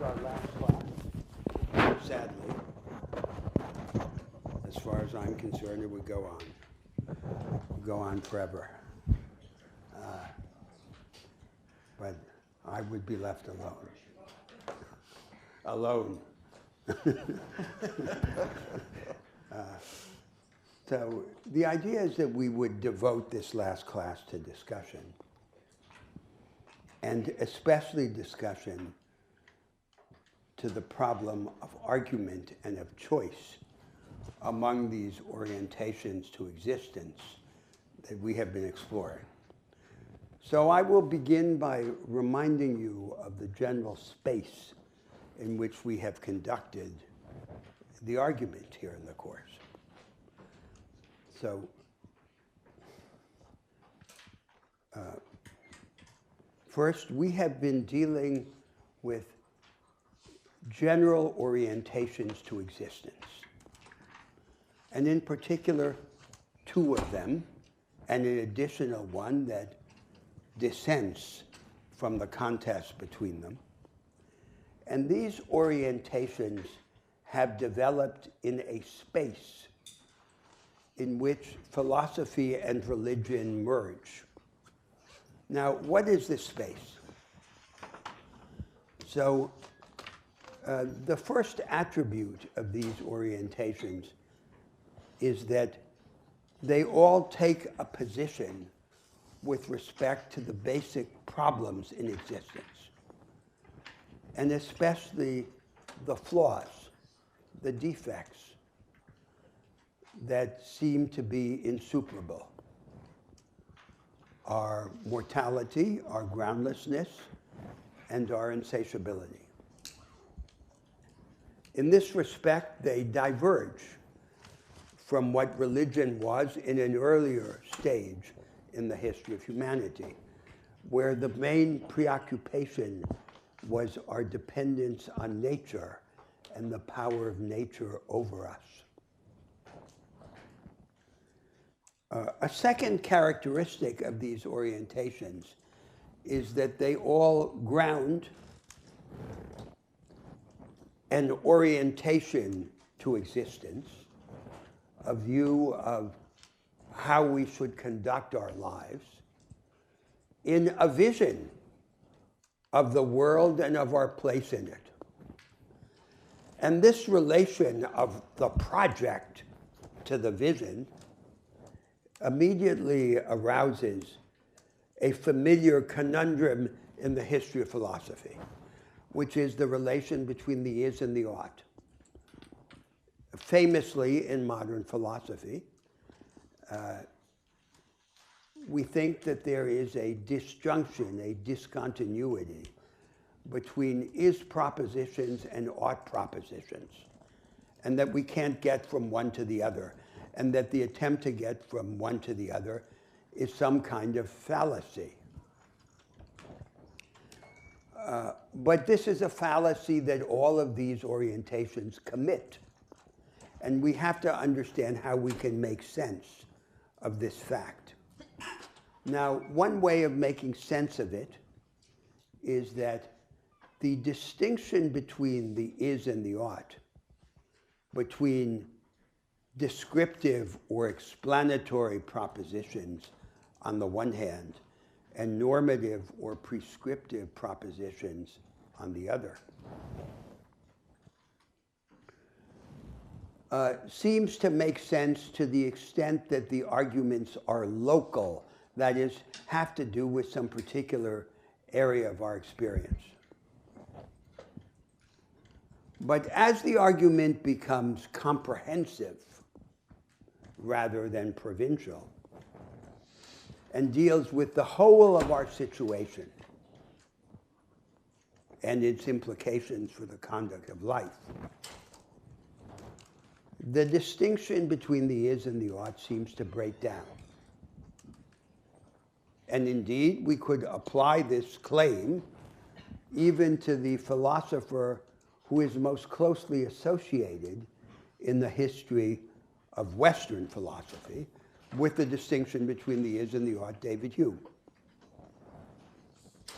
our last class, sadly. As far as I'm concerned, it would go on. Go on forever. But I would be left alone. Alone. So the idea is that we would devote this last class to discussion, and especially discussion to the problem of argument and of choice among these orientations to existence that we have been exploring. So I will begin by reminding you of the general space in which we have conducted the argument here in the course. So, first, we have been dealing with general orientations to existence, and in particular, two of them, and an additional one that dissents from the contest between them. And these orientations have developed in a space in which philosophy and religion merge. Now, what is this space? So, the first attribute of these orientations is that they all take a position with respect to the basic problems in existence, and especially the flaws, the defects that seem to be insuperable. Our mortality, our groundlessness, and our insatiability. In this respect, they diverge from what religion was in an earlier stage in the history of humanity, where the main preoccupation was our dependence on nature and the power of nature over us. A second characteristic of these orientations is that they all ground an orientation to existence, a view of how we should conduct our lives, in a vision of the world and of our place in it. And this relation of the project to the vision immediately arouses a familiar conundrum in the history of philosophy, which is the relation between the is and the ought. Famously, in modern philosophy, we think that there is a disjunction, a discontinuity between is propositions and ought propositions, and that we can't get from one to the other, and that the attempt to get from one to the other is some kind of fallacy. But this is a fallacy that all of these orientations commit. And we have to understand how we can make sense of this fact. Now, one way of making sense of it is that the distinction between the is and the ought, between descriptive or explanatory propositions on the one hand, and normative or prescriptive propositions on the other, seems to make sense to the extent that the arguments are local, that is, have to do with some particular area of our experience. But as the argument becomes comprehensive rather than provincial, and deals with the whole of our situation and its implications for the conduct of life, the distinction between the is and the ought seems to break down. And indeed, we could apply this claim even to the philosopher who is most closely associated in the history of Western philosophy with the distinction between the is and the ought, David Hume.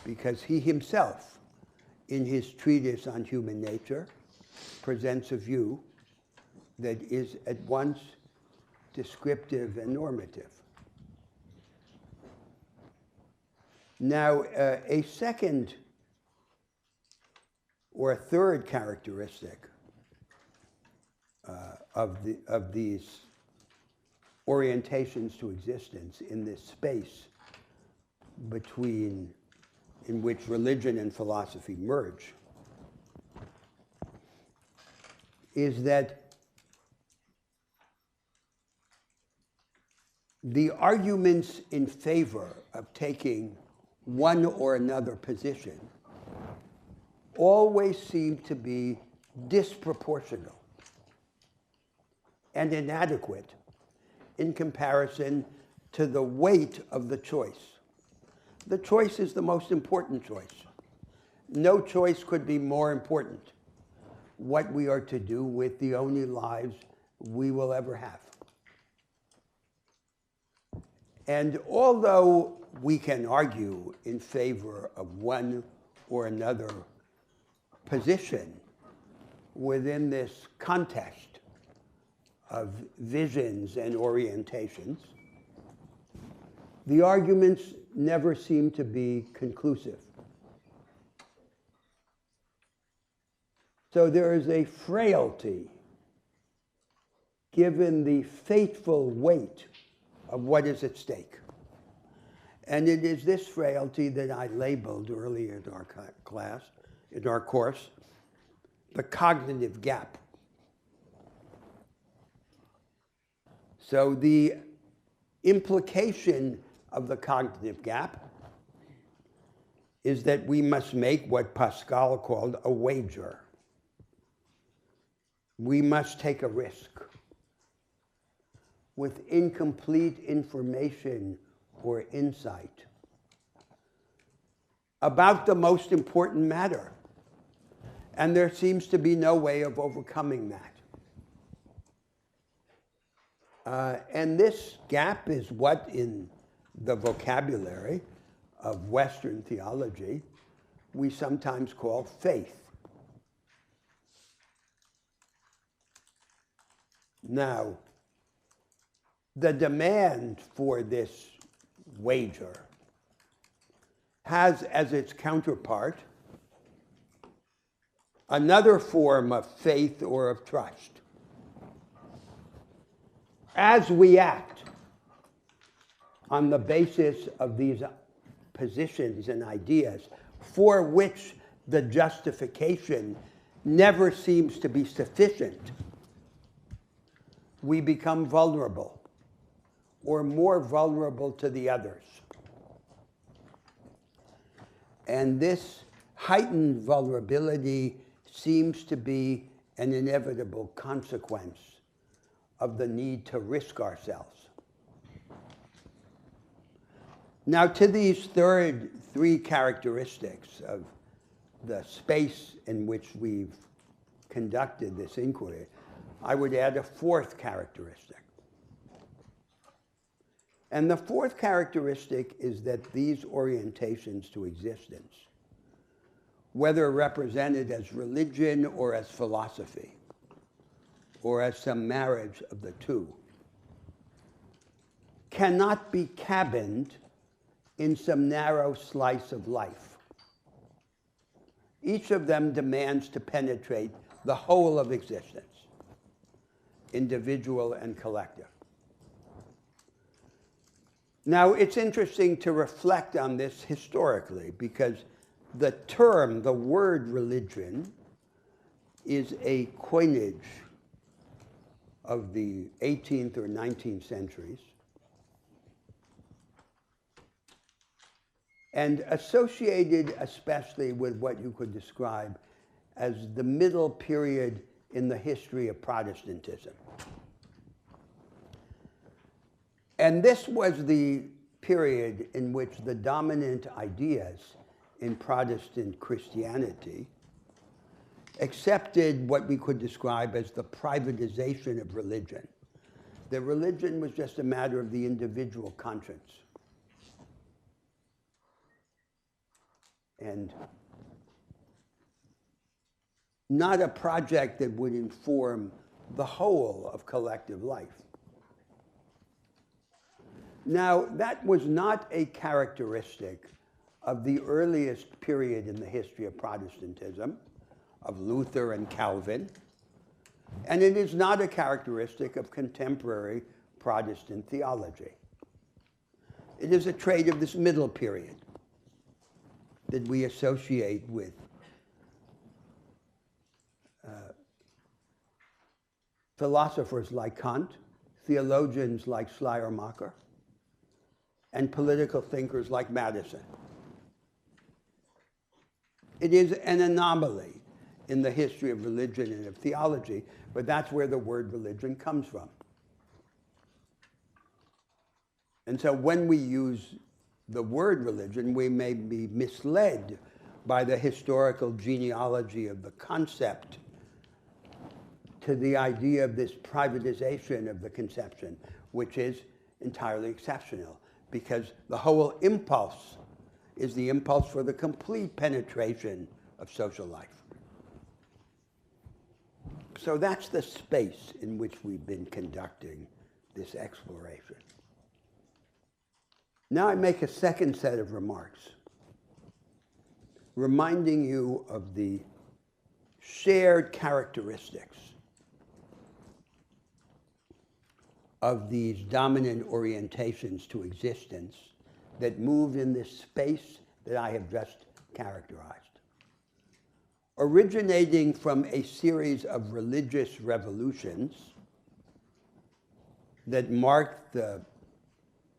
Because he himself in his treatise on human nature, presents a view that is at once descriptive and normative. Now, a second or a third characteristic of these orientations to existence in this space in which religion and philosophy merge is that the arguments in favor of taking one or another position always seem to be disproportional and inadequate in comparison to the weight of the choice. The choice is the most important choice. No choice could be more important. What we are to do with the only lives we will ever have. And although we can argue in favor of one or another position within this context of visions and orientations, the arguments never seem to be conclusive. So there is a frailty given the fateful weight of what is at stake. And it is this frailty that I labeled earlier in our class, in our course, the cognitive gap. So the implication of the cognitive gap is that we must make what Pascal called a wager. We must take a risk. With incomplete information or insight about the most important matter. And there seems to be no way of overcoming that. And this gap is what, in the vocabulary of Western theology, we sometimes call faith. Now, the demand for this wager has as its counterpart another form of faith or of trust. As we act on the basis of these positions and ideas for which the justification never seems to be sufficient, we become vulnerable or more vulnerable to the others. And this heightened vulnerability seems to be an inevitable consequence of the need to risk ourselves. Now, to these three characteristics of the space in which we've conducted this inquiry, I would add a fourth characteristic. And the fourth characteristic is that these orientations to existence, whether represented as religion or as philosophy, or as some marriage of the two, cannot be cabined in some narrow slice of life. Each of them demands to penetrate the whole of existence, individual and collective. Now, it's interesting to reflect on this historically, because the term, the word religion, is a coinage of the 18th or 19th centuries, and associated especially with what you could describe as the middle period in the history of Protestantism. And this was the period in which the dominant ideas in Protestant Christianity accepted what we could describe as the privatization of religion. That religion was just a matter of the individual conscience. And not a project that would inform the whole of collective life. Now, that was not a characteristic of the earliest period in the history of Protestantism, of Luther and Calvin, and it is not a characteristic of contemporary Protestant theology. It is a trait of this middle period that we associate with philosophers like Kant, theologians like Schleiermacher, and political thinkers like Madison. It is an anomaly in the history of religion and of theology, but that's where the word religion comes from. And so when we use the word religion, we may be misled by the historical genealogy of the concept to the idea of this privatization of the conception, which is entirely exceptional, because the whole impulse is the impulse for the complete penetration of social life. So that's the space in which we've been conducting this exploration. Now I make a second set of remarks, reminding you of the shared characteristics of these dominant orientations to existence that move in this space that I have just characterized. Originating from a series of religious revolutions that marked the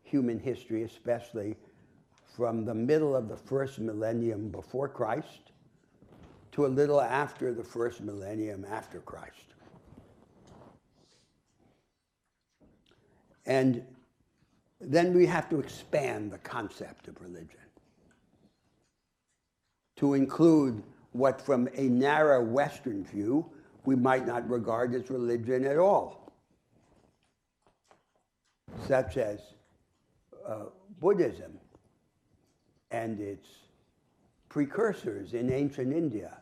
human history, especially from the middle of the first millennium before Christ to a little after the first millennium after Christ. And then we have to expand the concept of religion to include what from a narrow Western view we might not regard as religion at all, such as Buddhism and its precursors in ancient India,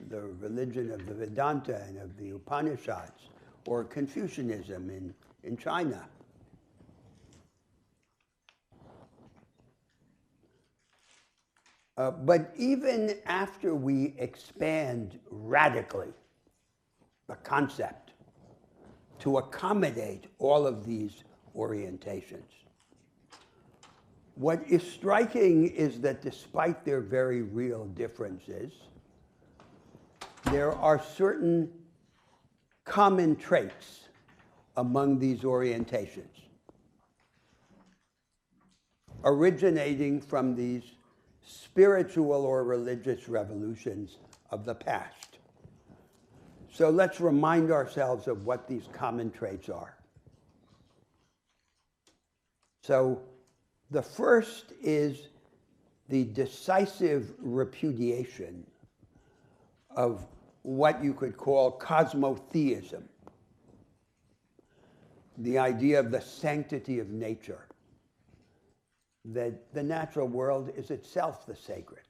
the religion of the Vedanta and of the Upanishads, or Confucianism in China. But even after we expand radically the concept to accommodate all of these orientations, what is striking is that despite their very real differences, there are certain common traits among these orientations, originating from these spiritual or religious revolutions of the past. So let's remind ourselves of what these common traits are. So the first is the decisive repudiation of what you could call cosmotheism, the idea of the sanctity of nature, that the natural world is itself the sacred.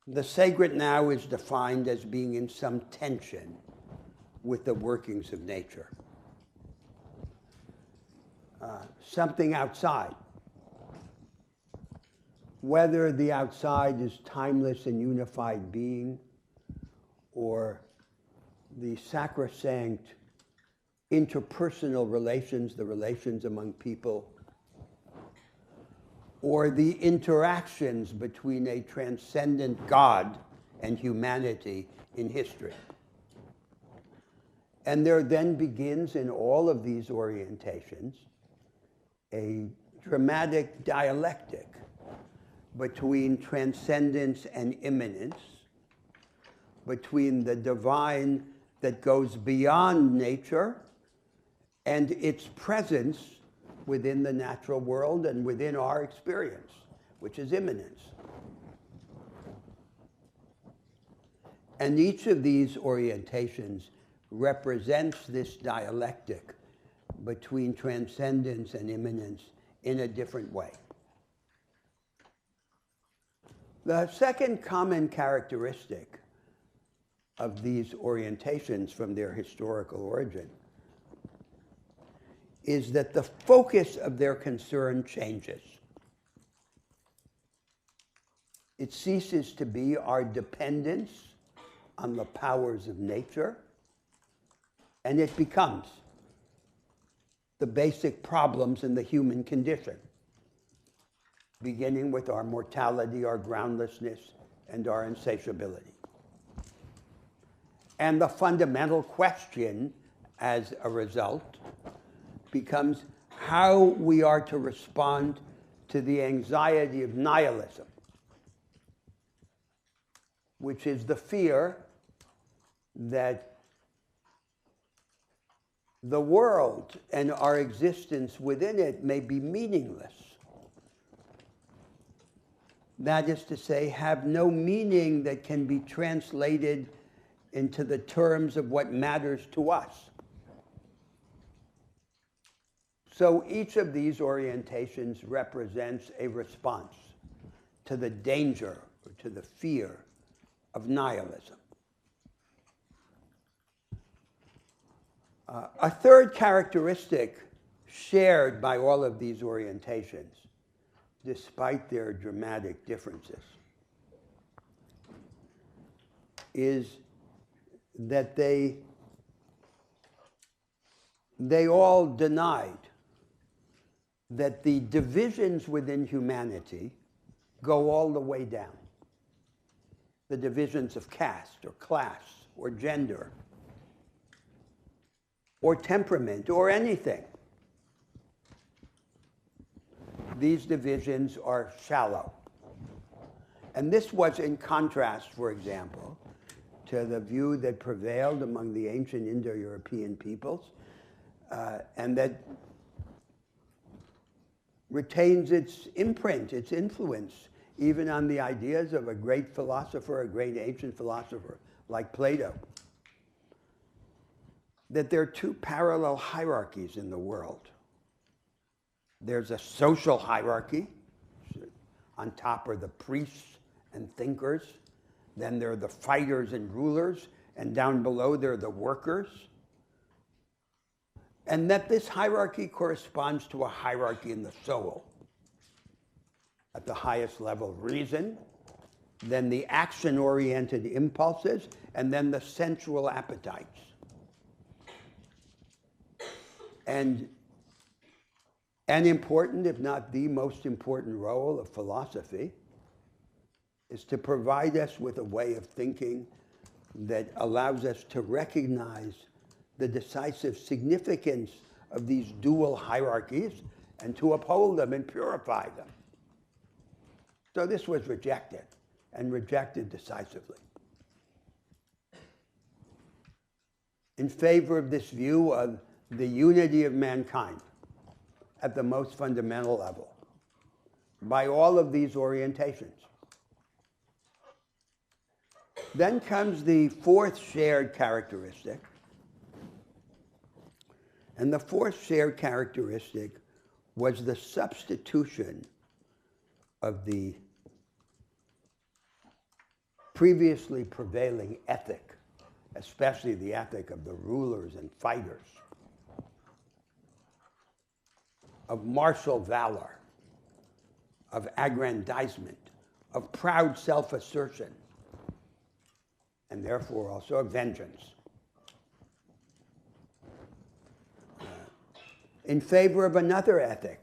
The sacred now is defined as being in some tension with the workings of nature. Something outside. Whether the outside is timeless and unified being, or the sacrosanct interpersonal relations, the relations among people, or the interactions between a transcendent God and humanity in history. And there then begins in all of these orientations a dramatic dialectic between transcendence and immanence, between the divine that goes beyond nature and its presence within the natural world and within our experience, which is immanence. And each of these orientations represents this dialectic between transcendence and immanence in a different way. The second common characteristic of these orientations from their historical origin is that the focus of their concern changes. It ceases to be our dependence on the powers of nature, and it becomes the basic problems in the human condition, beginning with our mortality, our groundlessness, and our insatiability. And the fundamental question, as a result, becomes how we are to respond to the anxiety of nihilism, which is the fear that the world and our existence within it may be meaningless. That is to say, have no meaning that can be translated into the terms of what matters to us. So each of these orientations represents a response to the danger or to the fear of nihilism. A third characteristic shared by all of these orientations, despite their dramatic differences, is that they all denied that the divisions within humanity go all the way down. The divisions of caste or class or gender or temperament or anything. These divisions are shallow. And this was in contrast, for example, to the view that prevailed among the ancient Indo-European peoples and that retains its imprint, its influence, even on the ideas of a great philosopher, a great ancient philosopher like Plato. That there are two parallel hierarchies in the world. There's a social hierarchy. On top are the priests and thinkers. Then there are the fighters and rulers. And down below there are the workers. And that this hierarchy corresponds to a hierarchy in the soul. At the highest level, reason, then the action-oriented impulses, and then the sensual appetites. And an important, if not the most important role of philosophy is to provide us with a way of thinking that allows us to recognize the decisive significance of these dual hierarchies and to uphold them and purify them. So this was rejected, and rejected decisively. In favor of this view of the unity of mankind at the most fundamental level by all of these orientations. Then comes the fourth shared characteristic. And the fourth shared characteristic was the substitution of the previously prevailing ethic, especially the ethic of the rulers and fighters, of martial valor, of aggrandizement, of proud self-assertion, and therefore also of vengeance. In favor of another ethic,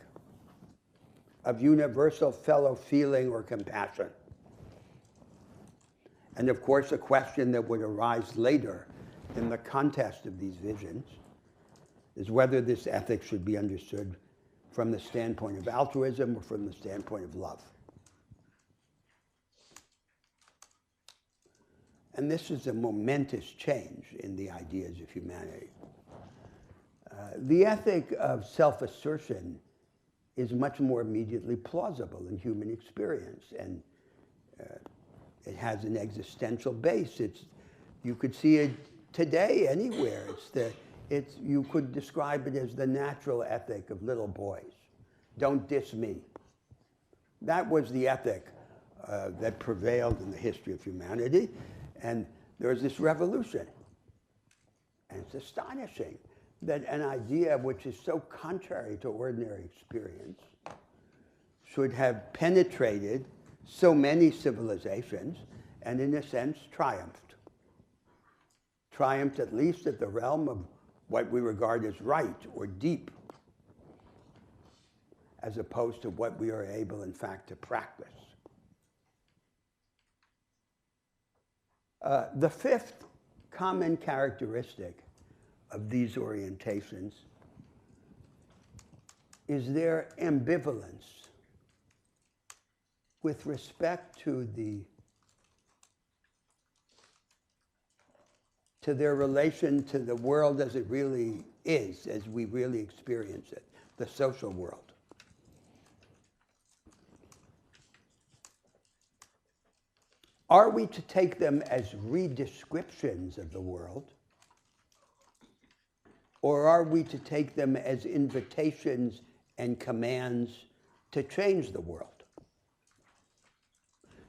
of universal fellow feeling or compassion. And of course, a question that would arise later in the contest of these visions is whether this ethic should be understood from the standpoint of altruism or from the standpoint of love. And this is a momentous change in the ideas of humanity. The ethic of self-assertion is much more immediately plausible in human experience, and it has an existential base. You could see it today anywhere. You could describe it as the natural ethic of little boys. Don't diss me. That was the ethic that prevailed in the history of humanity. And there was this revolution. And it's astonishing that an idea which is so contrary to ordinary experience should have penetrated so many civilizations and, in a sense, triumphed. Triumphed at least at the realm of what we regard as right or deep, as opposed to what we are able, in fact, to practice. The fifth common characteristic of these orientations is their ambivalence with respect to their relation to the world as it really is, as we really experience it, the social world. Are we to take them as redescriptions of the world, or are we to take them as invitations and commands to change the world?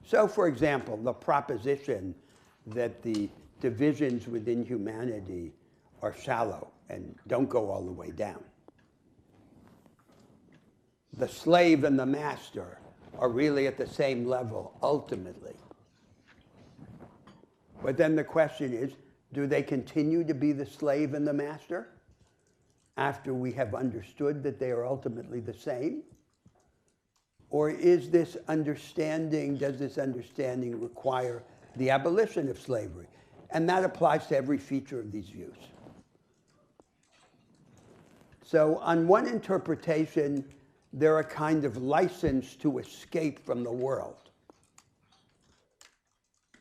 So, for example, the proposition that the divisions within humanity are shallow and don't go all the way down. The slave and the master are really at the same level, ultimately. But then the question is, do they continue to be the slave and the master after we have understood that they are ultimately the same? Or is this understanding, does this understanding require the abolition of slavery? And that applies to every feature of these views. So on one interpretation, they're a kind of license to escape from the world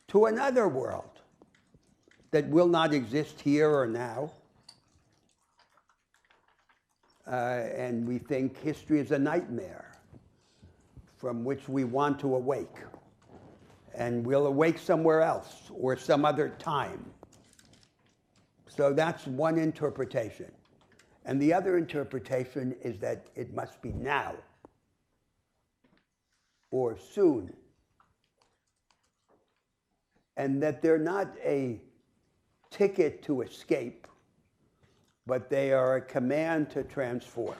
to another world that will not exist here or now. And we think history is a nightmare from which we want to awake. And we'll awake somewhere else or some other time. So that's one interpretation. And the other interpretation is that it must be now or soon. And that they're not a ticket to escape, but they are a command to transform.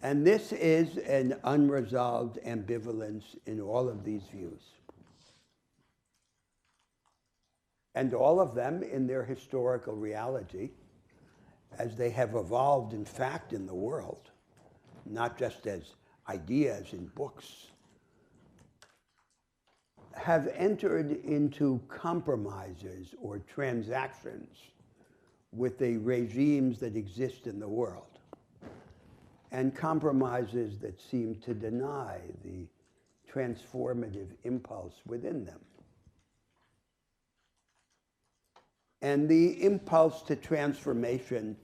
And this is an unresolved ambivalence in all of these views. And all of them in their historical reality, as they have evolved in fact in the world, not just as ideas in books, have entered into compromises or transactions with the regimes that exist in the world. And compromises that seem to deny the transformative impulse within them. And the impulse to transformation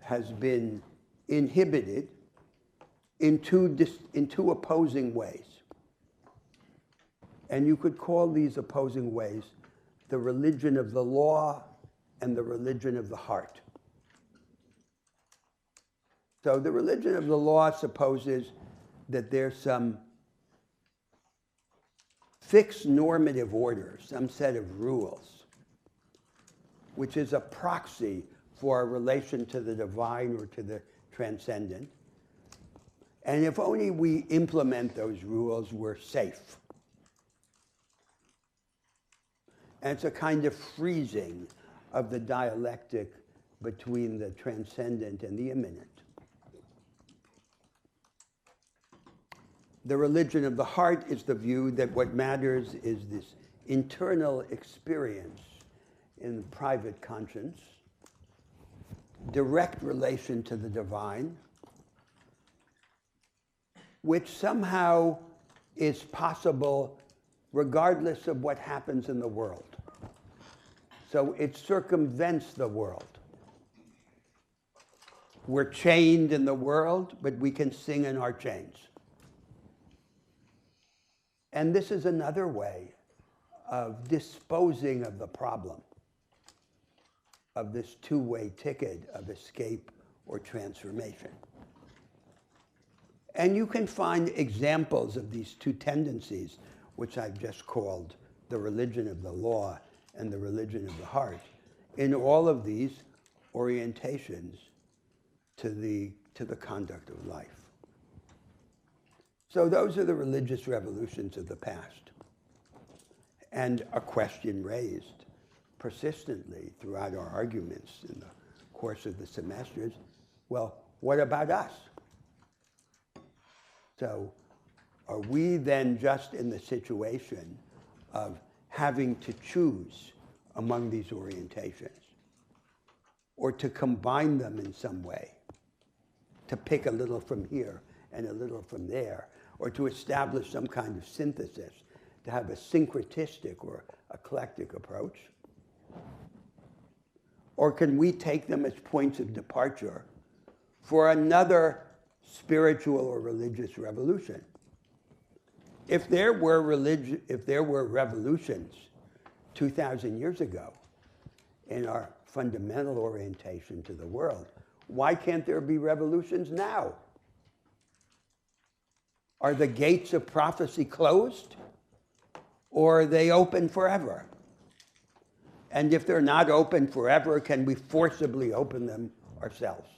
has been inhibited in two opposing ways. And you could call these opposing ways the religion of the law and the religion of the heart. So the religion of the law supposes that there's some fixed normative order, some set of rules, which is a proxy for our relation to the divine or to the transcendent. And if only we implement those rules, we're safe. And it's a kind of freezing of the dialectic between the transcendent and the immanent. The religion of the heart is the view that what matters is this internal experience in private conscience, direct relation to the divine, which somehow is possible regardless of what happens in the world. So it circumvents the world. We're chained in the world, but we can sing in our chains. And this is another way of disposing of the problem of this two-way ticket of escape or transformation. And you can find examples of these two tendencies, which I've just called the religion of the law and the religion of the heart, in all of these orientations to the conduct of life. So those are the religious revolutions of the past. And a question raised persistently throughout our arguments in the course of the semesters, well, what about us? So are we then just in the situation of having to choose among these orientations, or to combine them in some way, to pick a little from here and a little from there, or to establish some kind of synthesis, to have a syncretistic or eclectic approach? Or can we take them as points of departure for another spiritual or religious revolution? If there were revolutions 2,000 years ago in our fundamental orientation to the world, why can't there be revolutions now? Are the gates of prophecy closed, or are they open forever? And if they're not open forever, can we forcibly open them ourselves?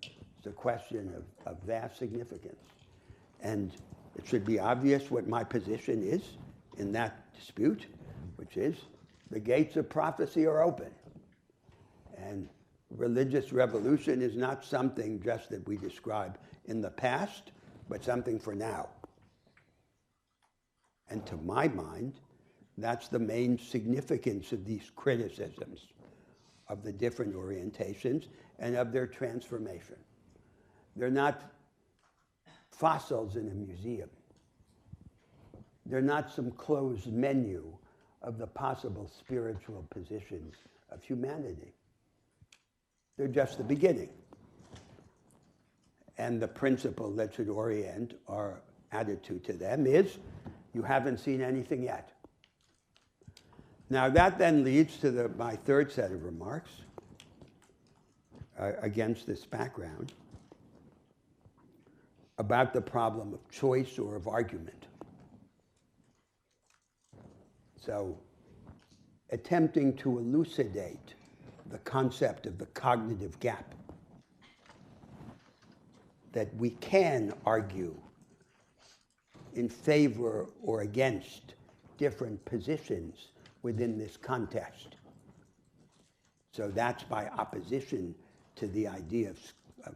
It's a question of vast significance. And it should be obvious what my position is in that dispute, which is the gates of prophecy are open. And religious revolution is not something just that we describe in the past, but something for now. And to my mind, that's the main significance of these criticisms of the different orientations and of their transformation. They're not fossils in a museum. They're not some closed menu of the possible spiritual positions of humanity. They're just the beginning. And the principle that should orient our attitude to them is, you haven't seen anything yet. Now that then leads to my third set of remarks against this background about the problem of choice or of argument. So, attempting to elucidate the concept of the cognitive gap, that we can argue in favor or against different positions within this contest. So that's by opposition to the idea of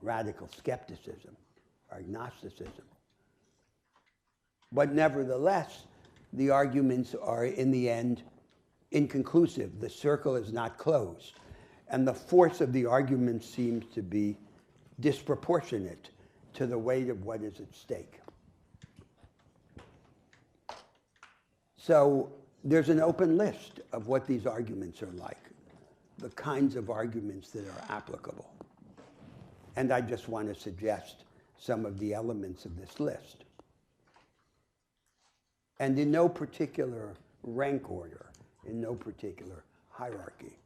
radical skepticism or agnosticism. But nevertheless, the arguments are, in the end, inconclusive. The circle is not closed. And the force of the argument seems to be disproportionate to the weight of what is at stake. So there's an open list of what these arguments are like, the kinds of arguments that are applicable. And I just want to suggest some of the elements of this list. And in no particular rank order, in no particular hierarchy.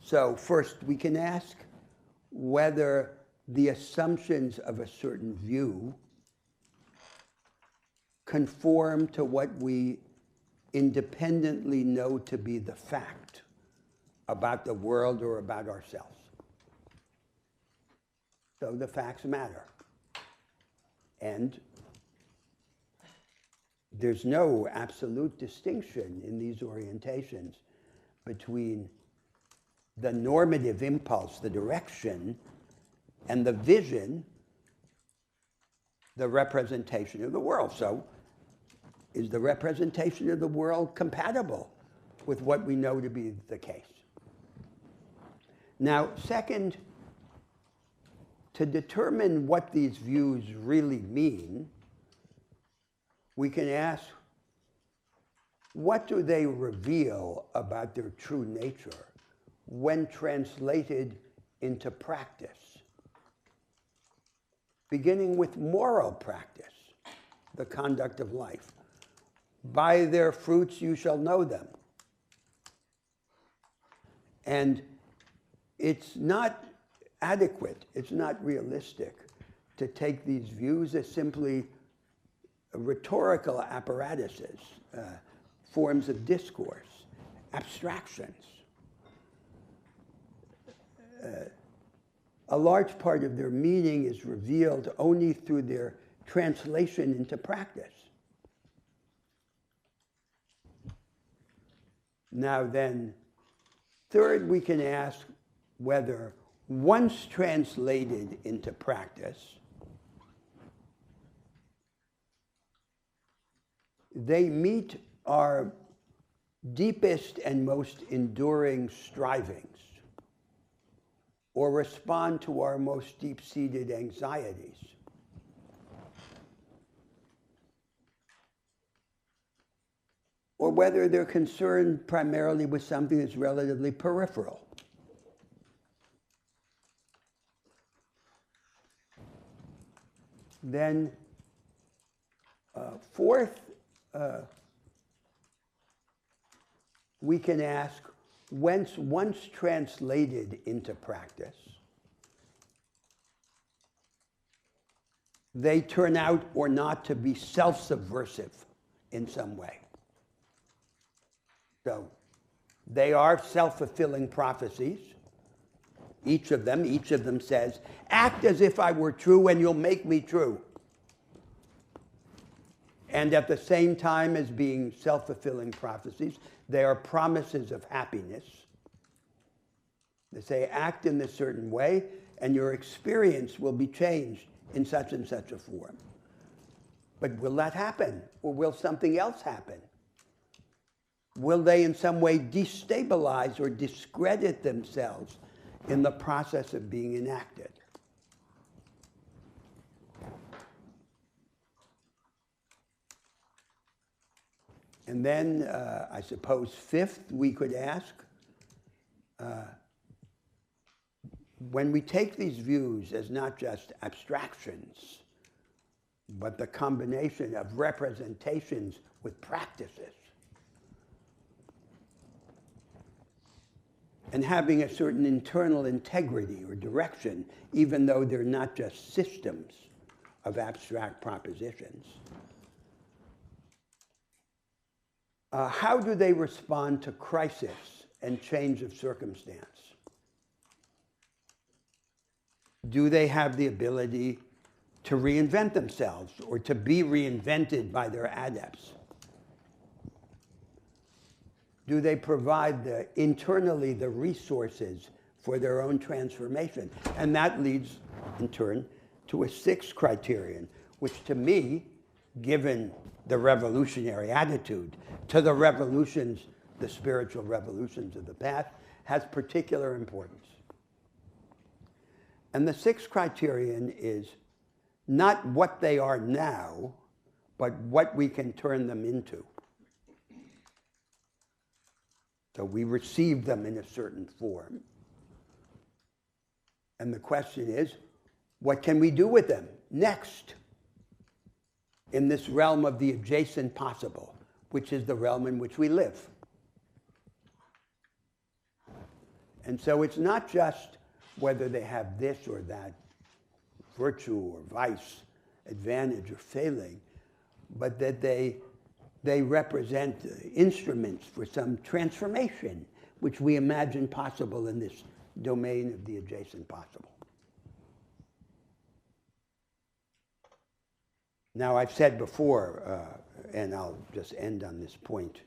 So first, we can ask whether the assumptions of a certain view conform to what we independently know to be the fact about the world or about ourselves. So the facts matter. And there's no absolute distinction in these orientations between the normative impulse, the direction, and the vision, the representation of the world. So, is the representation of the world compatible with what we know to be the case? Now, second, to determine what these views really mean, we can ask, what do they reveal about their true nature when translated into practice? Beginning with moral practice, the conduct of life. By their fruits you shall know them. And it's not adequate, it's not realistic to take these views as simply rhetorical apparatuses, forms of discourse, abstractions. A large part of their meaning is revealed only through their translation into practice. Now then, third, we can ask whether, once translated into practice, they meet our deepest and most enduring strivings, or respond to our most deep-seated anxieties. Or whether they're concerned primarily with something that's relatively peripheral. Then, fourth, we can ask, once translated into practice, they turn out or not to be self-subversive in some way. So they are self-fulfilling prophecies, each of them says, act as if I were true and you'll make me true. And at the same time as being self-fulfilling prophecies, they are promises of happiness. They say, act in this certain way, and your experience will be changed in such and such a form. But will that happen? Or will something else happen? Will they in some way destabilize or discredit themselves in the process of being enacted? And then, I suppose, fifth, we could ask, when we take these views as not just abstractions, but the combination of representations with practices, and having a certain internal integrity or direction, even though they're not just systems of abstract propositions, how do they respond to crisis and change of circumstance? Do they have the ability to reinvent themselves or to be reinvented by their adepts? Do they provide internally the resources for their own transformation? And that leads, in turn, to a sixth criterion, which to me, given the revolutionary attitude to the revolutions, the spiritual revolutions of the past, has particular importance. And the sixth criterion is not what they are now, but what we can turn them into. So we receive them in a certain form. And the question is, what can we do with them next in this realm of the adjacent possible, which is the realm in which we live? And so it's not just whether they have this or that virtue or vice, advantage or failing, but that they represent instruments for some transformation, which we imagine possible in this domain of the adjacent possible. Now, I've said before, and I'll just end on this point,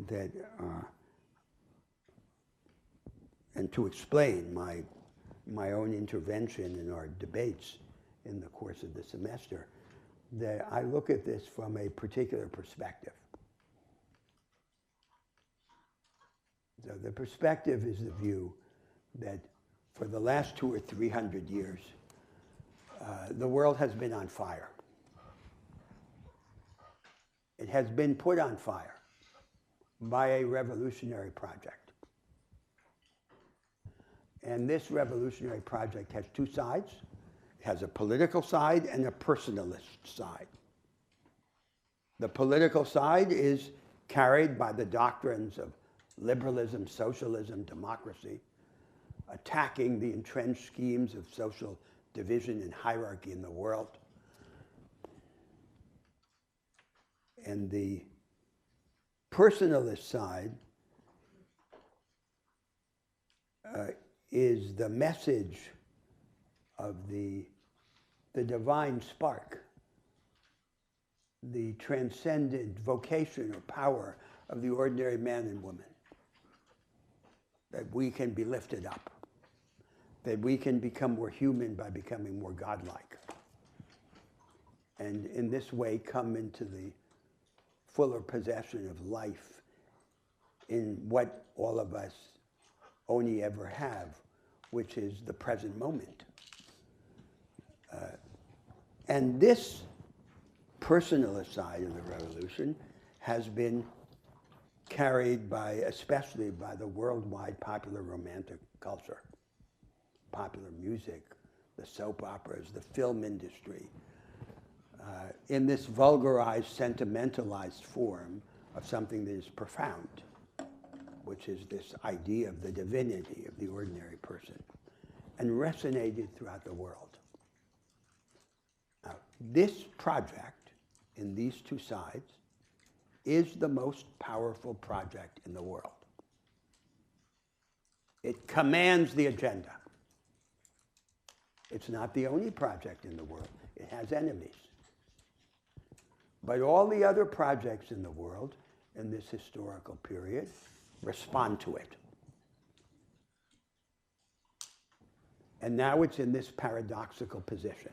that, and to explain my own intervention in our debates in the course of the semester, that I look at this from a particular perspective. So the perspective is the view that for the last 200 or 300 years, the world has been on fire. It has been put on fire by a revolutionary project. And this revolutionary project has two sides. It has a political side and a personalist side. The political side is carried by the doctrines of liberalism, socialism, democracy, attacking the entrenched schemes of social division and hierarchy in the world. And the personalist side is the message of the divine spark, the transcendent vocation or power of the ordinary man and woman, that we can be lifted up, that we can become more human by becoming more godlike, and in this way come into the fuller possession of life in what all of us only ever have, which is the present moment. And this personalist side of the revolution has been carried by, especially by the worldwide popular romantic culture, popular music, the soap operas, the film industry, in this vulgarized, sentimentalized form of something that is profound, which is this idea of the divinity of the ordinary person, and resonated throughout the world. Now, this project, in these two sides, is the most powerful project in the world. It commands the agenda. It's not the only project in the world. It has enemies. But all the other projects in the world in this historical period respond to it. And now it's in this paradoxical position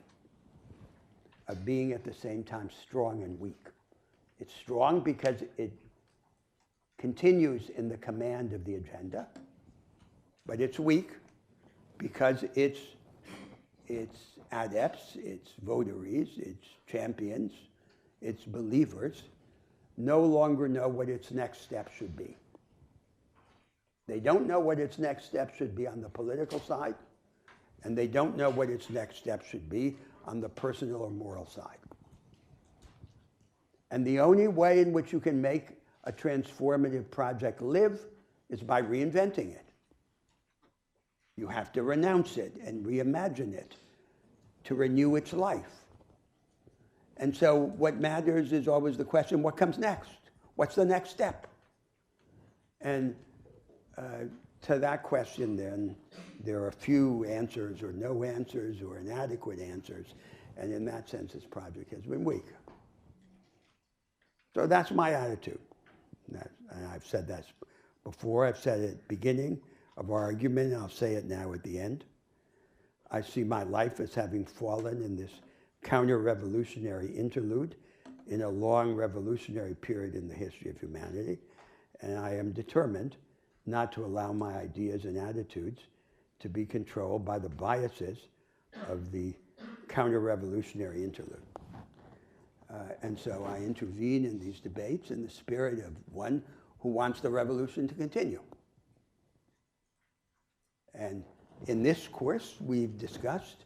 of being at the same time strong and weak. It's strong because it continues in the command of the agenda, but it's weak because its adepts, its votaries, its champions, its believers no longer know what its next step should be. They don't know what its next step should be on the political side, and they don't know what its next step should be on the personal or moral side. And the only way in which you can make a transformative project live is by reinventing it. You have to renounce it and reimagine it to renew its life. And so what matters is always the question, what comes next? What's the next step? And to that question, then, there are few answers or no answers or inadequate answers. And in that sense, this project has been weak. So that's my attitude. And I've said that before. I've said it at the beginning of our argument, and I'll say it now at the end. I see my life as having fallen in this counter-revolutionary interlude in a long revolutionary period in the history of humanity. And I am determined not to allow my ideas and attitudes to be controlled by the biases of the counter-revolutionary interlude. And so I intervene in these debates in the spirit of one who wants the revolution to continue. And in this course, we've discussed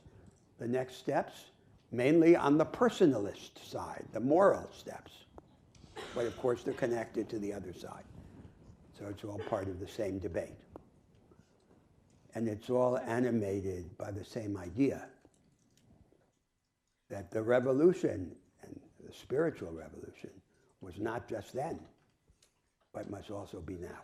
the next steps, mainly on the personalist side, the moral steps. But of course, they're connected to the other side. So it's all part of the same debate. And it's all animated by the same idea that the revolution, and the spiritual revolution, was not just then, but must also be now.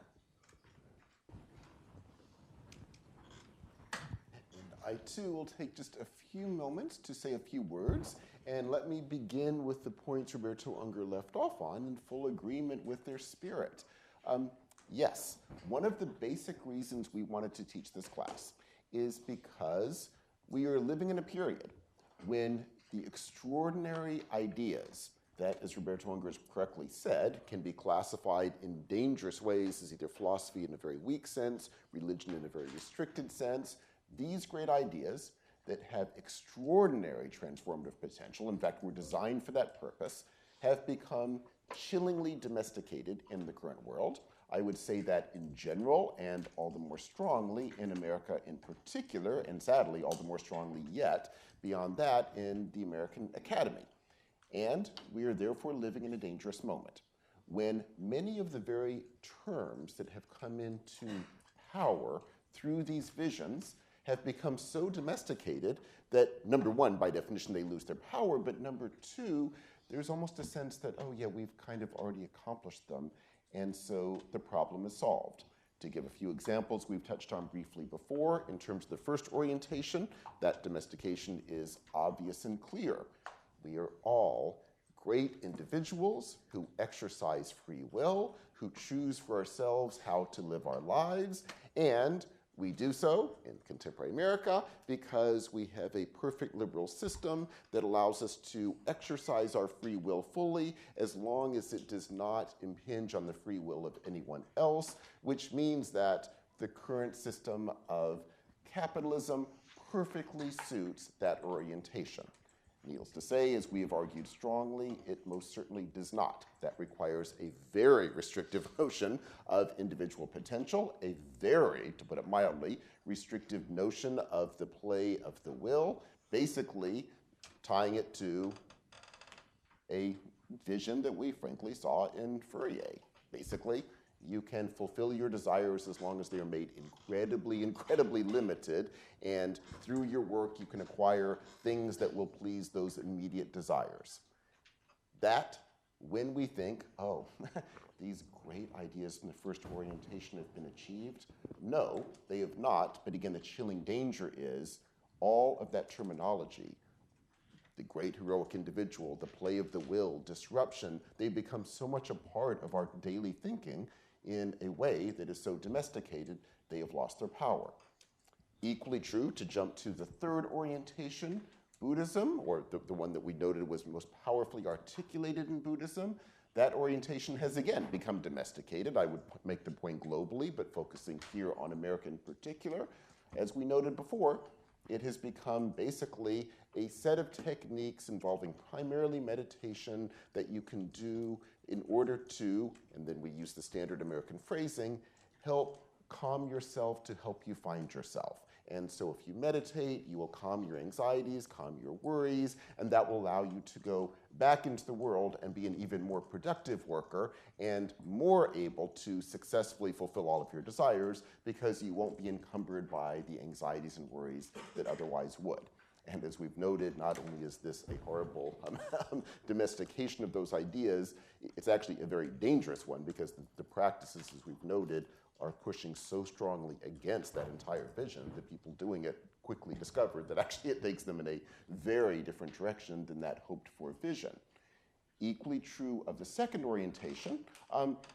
And I too will take just a few moments to say a few words, and let me begin with the points Roberto Unger left off on in full agreement with their spirit. Yes, one of the basic reasons we wanted to teach this class is because we are living in a period when the extraordinary ideas that, as Roberto Unger correctly said, can be classified in dangerous ways as either philosophy in a very weak sense, religion in a very restricted sense. These great ideas that have extraordinary transformative potential, in fact, were designed for that purpose, have become chillingly domesticated in the current world. I would say that in general, and all the more strongly in America in particular, and sadly, all the more strongly yet, beyond that, in the American Academy. And we are therefore living in a dangerous moment when many of the very terms that have come into power through these visions have become so domesticated that, number one, by definition, they lose their power, but number two, there's almost a sense that, oh yeah, we've kind of already accomplished them, and so the problem is solved. To give a few examples we've touched on briefly before, in terms of the first orientation, that domestication is obvious and clear. We are all great individuals who exercise free will, who choose for ourselves how to live our lives, and we do so in contemporary America because we have a perfect liberal system that allows us to exercise our free will fully as long as it does not impinge on the free will of anyone else, which means that the current system of capitalism perfectly suits that orientation. Needless to say, as we have argued strongly, it most certainly does not. That requires a very restrictive notion of individual potential, a very, to put it mildly, restrictive notion of the play of the will, basically tying it to a vision that we frankly saw in Fourier. Basically, you can fulfill your desires as long as they are made incredibly, incredibly limited, and through your work you can acquire things that will please those immediate desires. That, when we think, oh, these great ideas from the first orientation have been achieved, no, they have not, but again, the chilling danger is all of that terminology, the great heroic individual, the play of the will, disruption, they become so much a part of our daily thinking in a way that is so domesticated, they have lost their power. Equally true, to jump to the third orientation, Buddhism, or the one that we noted was most powerfully articulated in Buddhism, that orientation has again become domesticated. I would make the point globally, but focusing here on America in particular. As we noted before, it has become basically a set of techniques involving primarily meditation that you can do in order to, and then we use the standard American phrasing, help calm yourself to help you find yourself. And so if you meditate, you will calm your anxieties, calm your worries, and that will allow you to go back into the world and be an even more productive worker and more able to successfully fulfill all of your desires because you won't be encumbered by the anxieties and worries that otherwise would. And as we've noted, not only is this a horrible domestication of those ideas, it's actually a very dangerous one because the practices, as we've noted, are pushing so strongly against that entire vision that people doing it quickly discovered that actually it takes them in a very different direction than that hoped for vision. Equally true of the second orientation,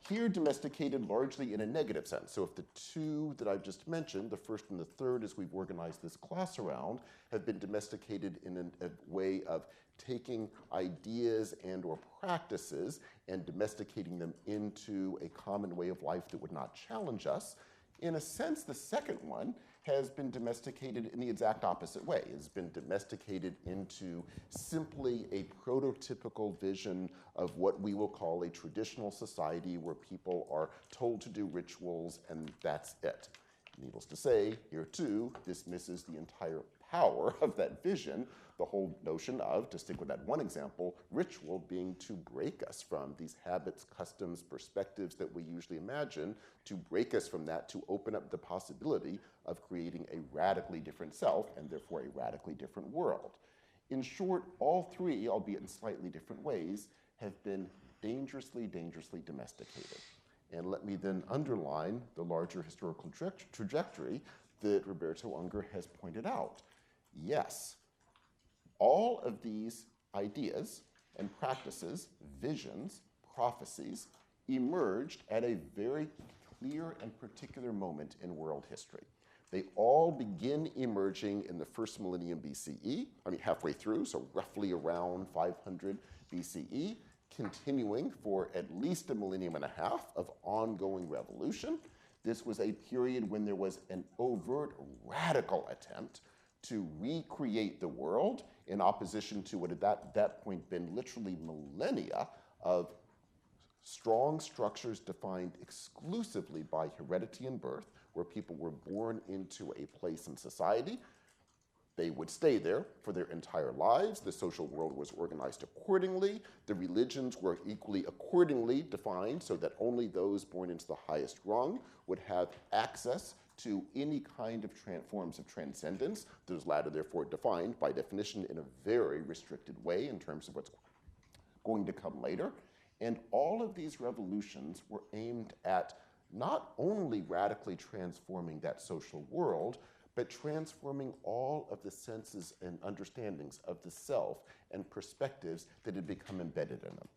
here domesticated largely in a negative sense. So if the two that I've just mentioned, the first and the third as we've organized this class around, have been domesticated in a way of taking ideas and or practices and domesticating them into a common way of life that would not challenge us, in a sense the second one has been domesticated in the exact opposite way. It has been domesticated into simply a prototypical vision of what we will call a traditional society where people are told to do rituals and that's it. Needless to say, here too, this misses the entire power of that vision, the whole notion of, to stick with that one example, ritual being to break us from these habits, customs, perspectives that we usually imagine, to break us from that, to open up the possibility of creating a radically different self and therefore a radically different world. In short, all three, albeit in slightly different ways, have been dangerously, dangerously domesticated. And let me then underline the larger historical trajectory that Roberto Unger has pointed out. Yes, all of these ideas and practices, visions, prophecies, emerged at a very clear and particular moment in world history. They all begin emerging in the first millennium BCE, halfway through, so roughly around 500 BCE, continuing for at least a millennium and a half of ongoing revolution. This was a period when there was an overt, radical attempt to recreate the world in opposition to what had at that point been literally millennia of strong structures defined exclusively by heredity and birth, where people were born into a place in society. They would stay there for their entire lives. The social world was organized accordingly. The religions were equally accordingly defined so that only those born into the highest rung would have access to any kind of forms of transcendence. Those latter, therefore, defined by definition in a very restricted way in terms of what's going to come later. And all of these revolutions were aimed at not only radically transforming that social world, but transforming all of the senses and understandings of the self and perspectives that had become embedded in them.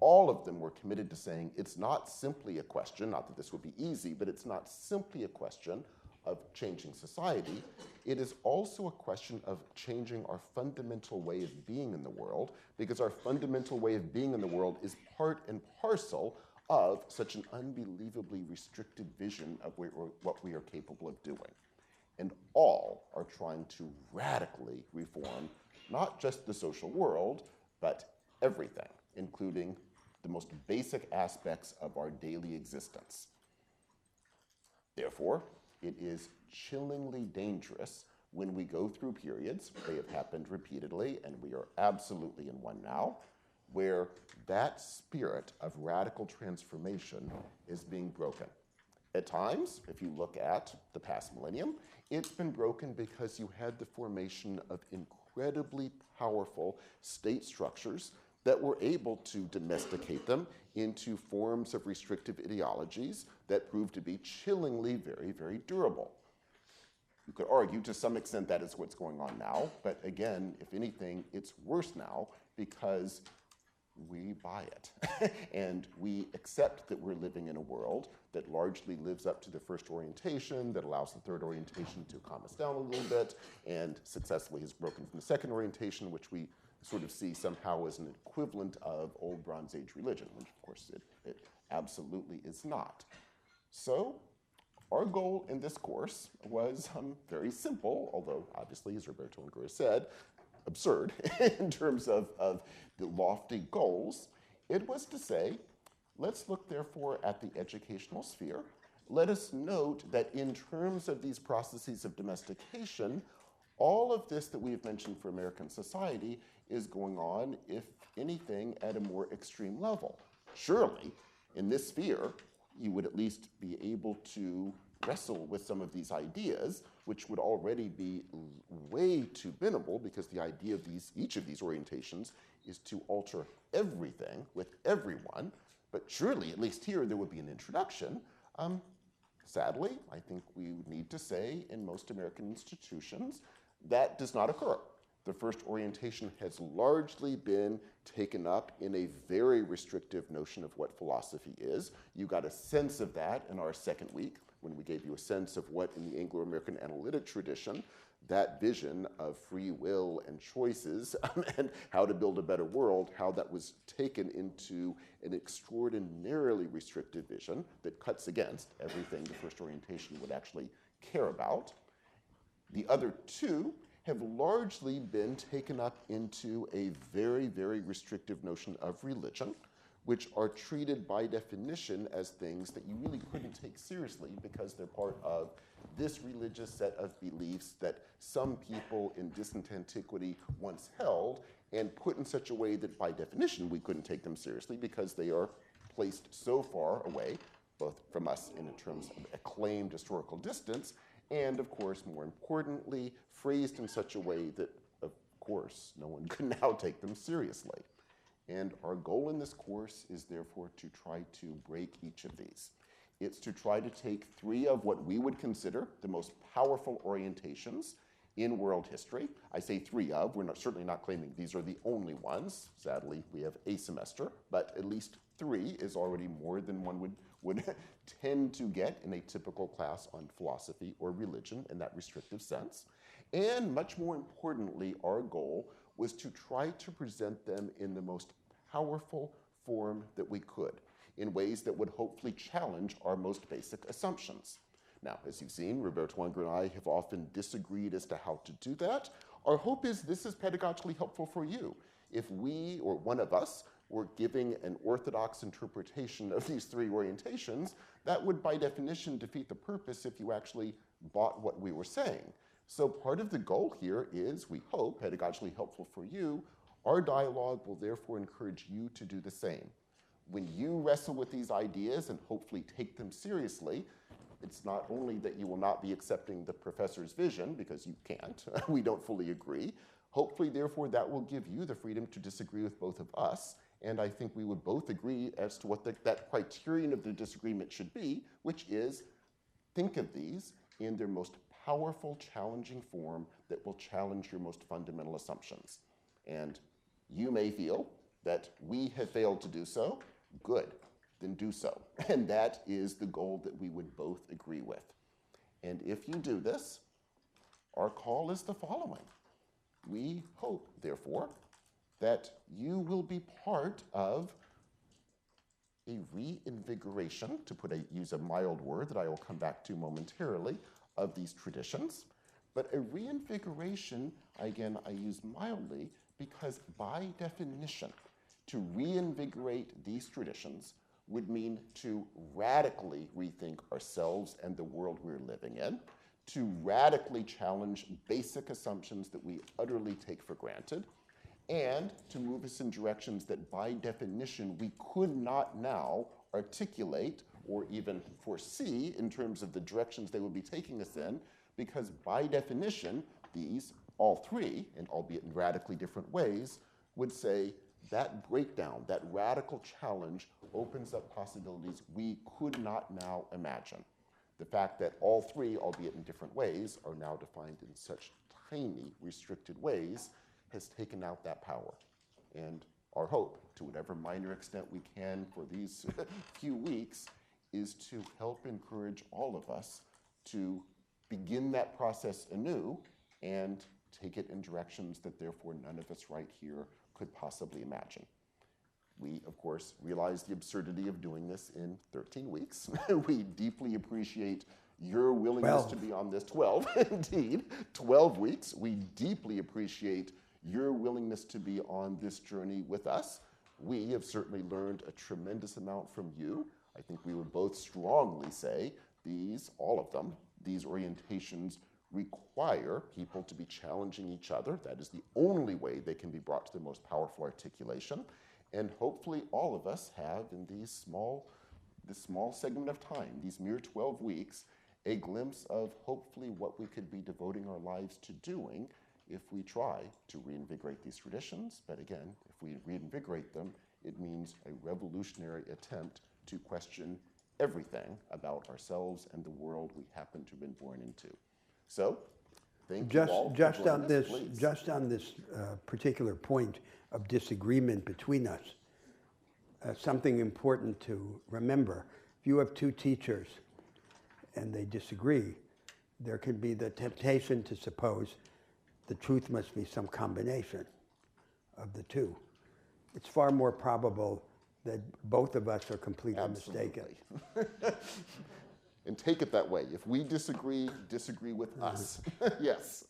All of them were committed to saying it's not simply a question, not that this would be easy, but it's not simply a question of changing society. It is also a question of changing our fundamental way of being in the world, because our fundamental way of being in the world is part and parcel of such an unbelievably restricted vision of what we are capable of doing. And all are trying to radically reform not just the social world, but everything, including the most basic aspects of our daily existence. Therefore, it is chillingly dangerous when we go through periods, they have happened repeatedly, and we are absolutely in one now, where that spirit of radical transformation is being broken. At times, if you look at the past millennium, it's been broken because you had the formation of incredibly powerful state structures that were able to domesticate them into forms of restrictive ideologies that proved to be chillingly very, very durable. You could argue to some extent that is what's going on now, but again, if anything, it's worse now because we buy it. And we accept that we're living in a world that largely lives up to the first orientation, that allows the third orientation to calm us down a little bit, and successfully has broken from the second orientation, which we sort of see somehow as an equivalent of old Bronze Age religion, which of course it absolutely is not. So our goal in this course was very simple, although obviously, as Roberto Unger said, absurd in terms of the lofty goals. It was to say, let's look therefore at the educational sphere. Let us note that in terms of these processes of domestication, all of this that we've mentioned for American society is going on, if anything, at a more extreme level. Surely, in this sphere, you would at least be able to wrestle with some of these ideas, which would already be way too minimal, because the idea of each of these orientations is to alter everything with everyone. But surely, at least here, there would be an introduction. Sadly, I think we would need to say in most American institutions, that does not occur. The first orientation has largely been taken up in a very restrictive notion of what philosophy is. You got a sense of that in our second week, when we gave you a sense of what, in the Anglo-American analytic tradition, that vision of free will and choices and how to build a better world, how that was taken into an extraordinarily restrictive vision that cuts against everything the first orientation would actually care about. The other two have largely been taken up into a very, very restrictive notion of religion, which are treated by definition as things that you really couldn't take seriously because they're part of this religious set of beliefs that some people in distant antiquity once held and put in such a way that by definition we couldn't take them seriously because they are placed so far away, both from us in terms of acclaimed historical distance, and of course, more importantly, phrased in such a way that, of course, no one could now take them seriously. And our goal in this course is therefore to try to break each of these. It's to try to take three of what we would consider the most powerful orientations in world history. I say three of, we're certainly not claiming these are the only ones. Sadly, we have a semester, but at least three is already more than one would tend to get in a typical class on philosophy or religion in that restrictive sense. And much more importantly, our goal was to try to present them in the most powerful form that we could, in ways that would hopefully challenge our most basic assumptions. Now, as you've seen, Roberto Unger and I have often disagreed as to how to do that. Our hope is this is pedagogically helpful for you. If we, or one of us, were giving an orthodox interpretation of these three orientations, that would by definition defeat the purpose if you actually bought what we were saying. So part of the goal here is, we hope, pedagogically helpful for you. Our dialogue will therefore encourage you to do the same. When you wrestle with these ideas and hopefully take them seriously, It's not only that you will not be accepting the professor's vision, because you can't, we don't fully agree. Hopefully, therefore, that will give you the freedom to disagree with both of us. And I think we would both agree as to what that criterion of the disagreement should be, which is think of these in their most powerful, challenging form that will challenge your most fundamental assumptions. And you may feel that we have failed to do so. Good, then do so. And that is the goal that we would both agree with. And if you do this, our call is the following. We hope, therefore, that you will be part of a reinvigoration, to use a mild word that I will come back to momentarily, of these traditions. But a reinvigoration, again, I use mildly, because by definition, to reinvigorate these traditions would mean to radically rethink ourselves and the world we're living in, to radically challenge basic assumptions that we utterly take for granted, and to move us in directions that by definition we could not now articulate or even foresee in terms of the directions they would be taking us in, because by definition, these, all three, and albeit in radically different ways, would say that breakdown, that radical challenge opens up possibilities we could not now imagine. The fact that all three, albeit in different ways, are now defined in such tiny, restricted ways has taken out that power. And our hope, to whatever minor extent we can for these few weeks, is to help encourage all of us to begin that process anew and take it in directions that therefore none of us right here could possibly imagine. We, of course, realize the absurdity of doing this in 13 weeks. We deeply appreciate your willingness to be on this 12, indeed, 12 weeks. We deeply appreciate your willingness to be on this journey with us. We have certainly learned a tremendous amount from you. I think we would both strongly say these, all of them, these orientations require people to be challenging each other. That is the only way they can be brought to the most powerful articulation. And hopefully all of us have in this small segment of time, these mere 12 weeks, a glimpse of hopefully what we could be devoting our lives to doing if we try to reinvigorate these traditions. But again, if we reinvigorate them, it means a revolutionary attempt to question everything about ourselves and the world we happen to have been born into. So, thank you all for joining us, please. Just on this particular point of disagreement between us, something important to remember. If you have two teachers and they disagree, there can be the temptation to suppose the truth must be some combination of the two. It's far more probable that both of us are completely mistaken. And take it that way. If we disagree, disagree with us. Yes.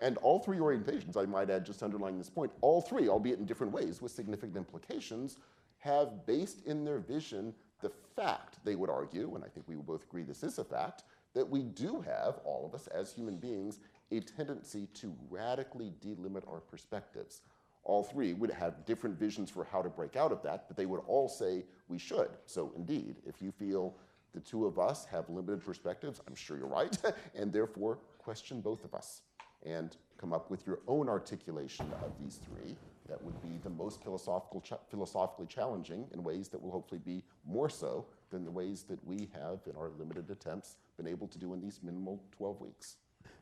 And all three orientations, I might add, just underlying this point, all three, albeit in different ways with significant implications, have based in their vision the fact, they would argue, and I think we will both agree this is a fact, that we do have, all of us as human beings, a tendency to radically delimit our perspectives. All three would have different visions for how to break out of that, but they would all say we should. So indeed, if you feel the two of us have limited perspectives, I'm sure you're right, and therefore question both of us and come up with your own articulation of these three that would be the most philosophically challenging in ways that will hopefully be more so than the ways that we have in our limited attempts been able to do in these minimal 12 weeks.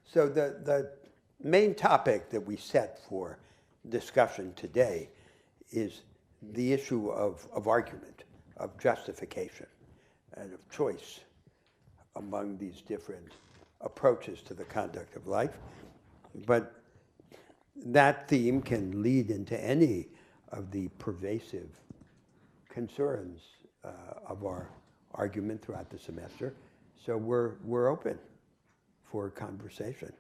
So the main topic that we set for discussion today is the issue of argument, of justification, and of choice among these different approaches to the conduct of life. But that theme can lead into any of the pervasive concerns of our argument throughout the semester. So we're open for conversation,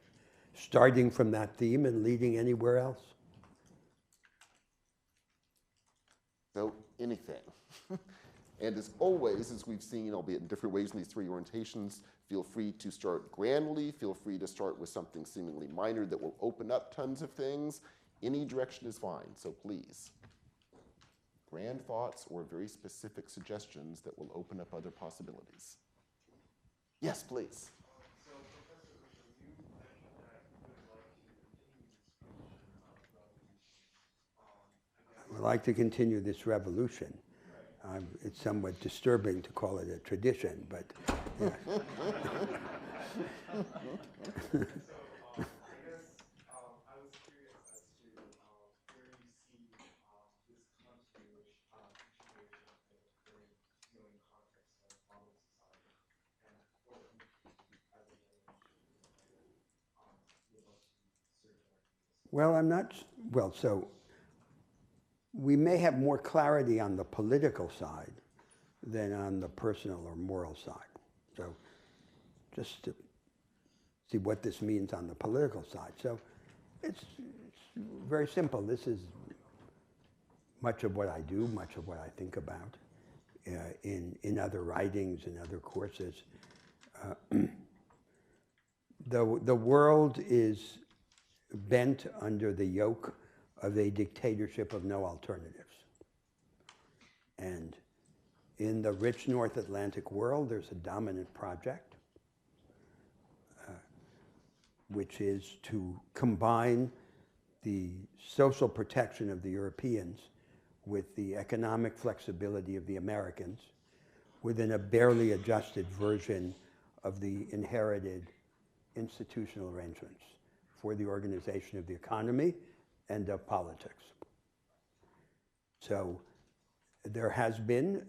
starting from that theme and leading anywhere else. So anything. And as always, as we've seen, albeit in different ways in these three orientations, feel free to start grandly, feel free to start with something seemingly minor that will open up tons of things. Any direction is fine, so please. grand thoughts or very specific suggestions that will open up other possibilities. Yes, please. So, Professor Bishop, you mentioned that you would like to continue this tradition of revolution. I would like to continue this revolution. It's somewhat disturbing to call it a tradition, but yeah. So, I guess I was curious as to where you see this continuation of the current, context of modern society, and what we as a generation be able to serve our Well, I'm not, well, so we may have more clarity on the political side than on the personal or moral side. So just to see what this means on the political side. So it's very simple. This is much of what I do, much of what I think about in other writings, in other courses. The world is bent under the yoke of a dictatorship of no alternatives. And in the rich North Atlantic world, there's a dominant project, which is to combine the social protection of the Europeans with the economic flexibility of the Americans within a barely adjusted version of the inherited institutional arrangements for the organization of the economy and of politics. So there has been,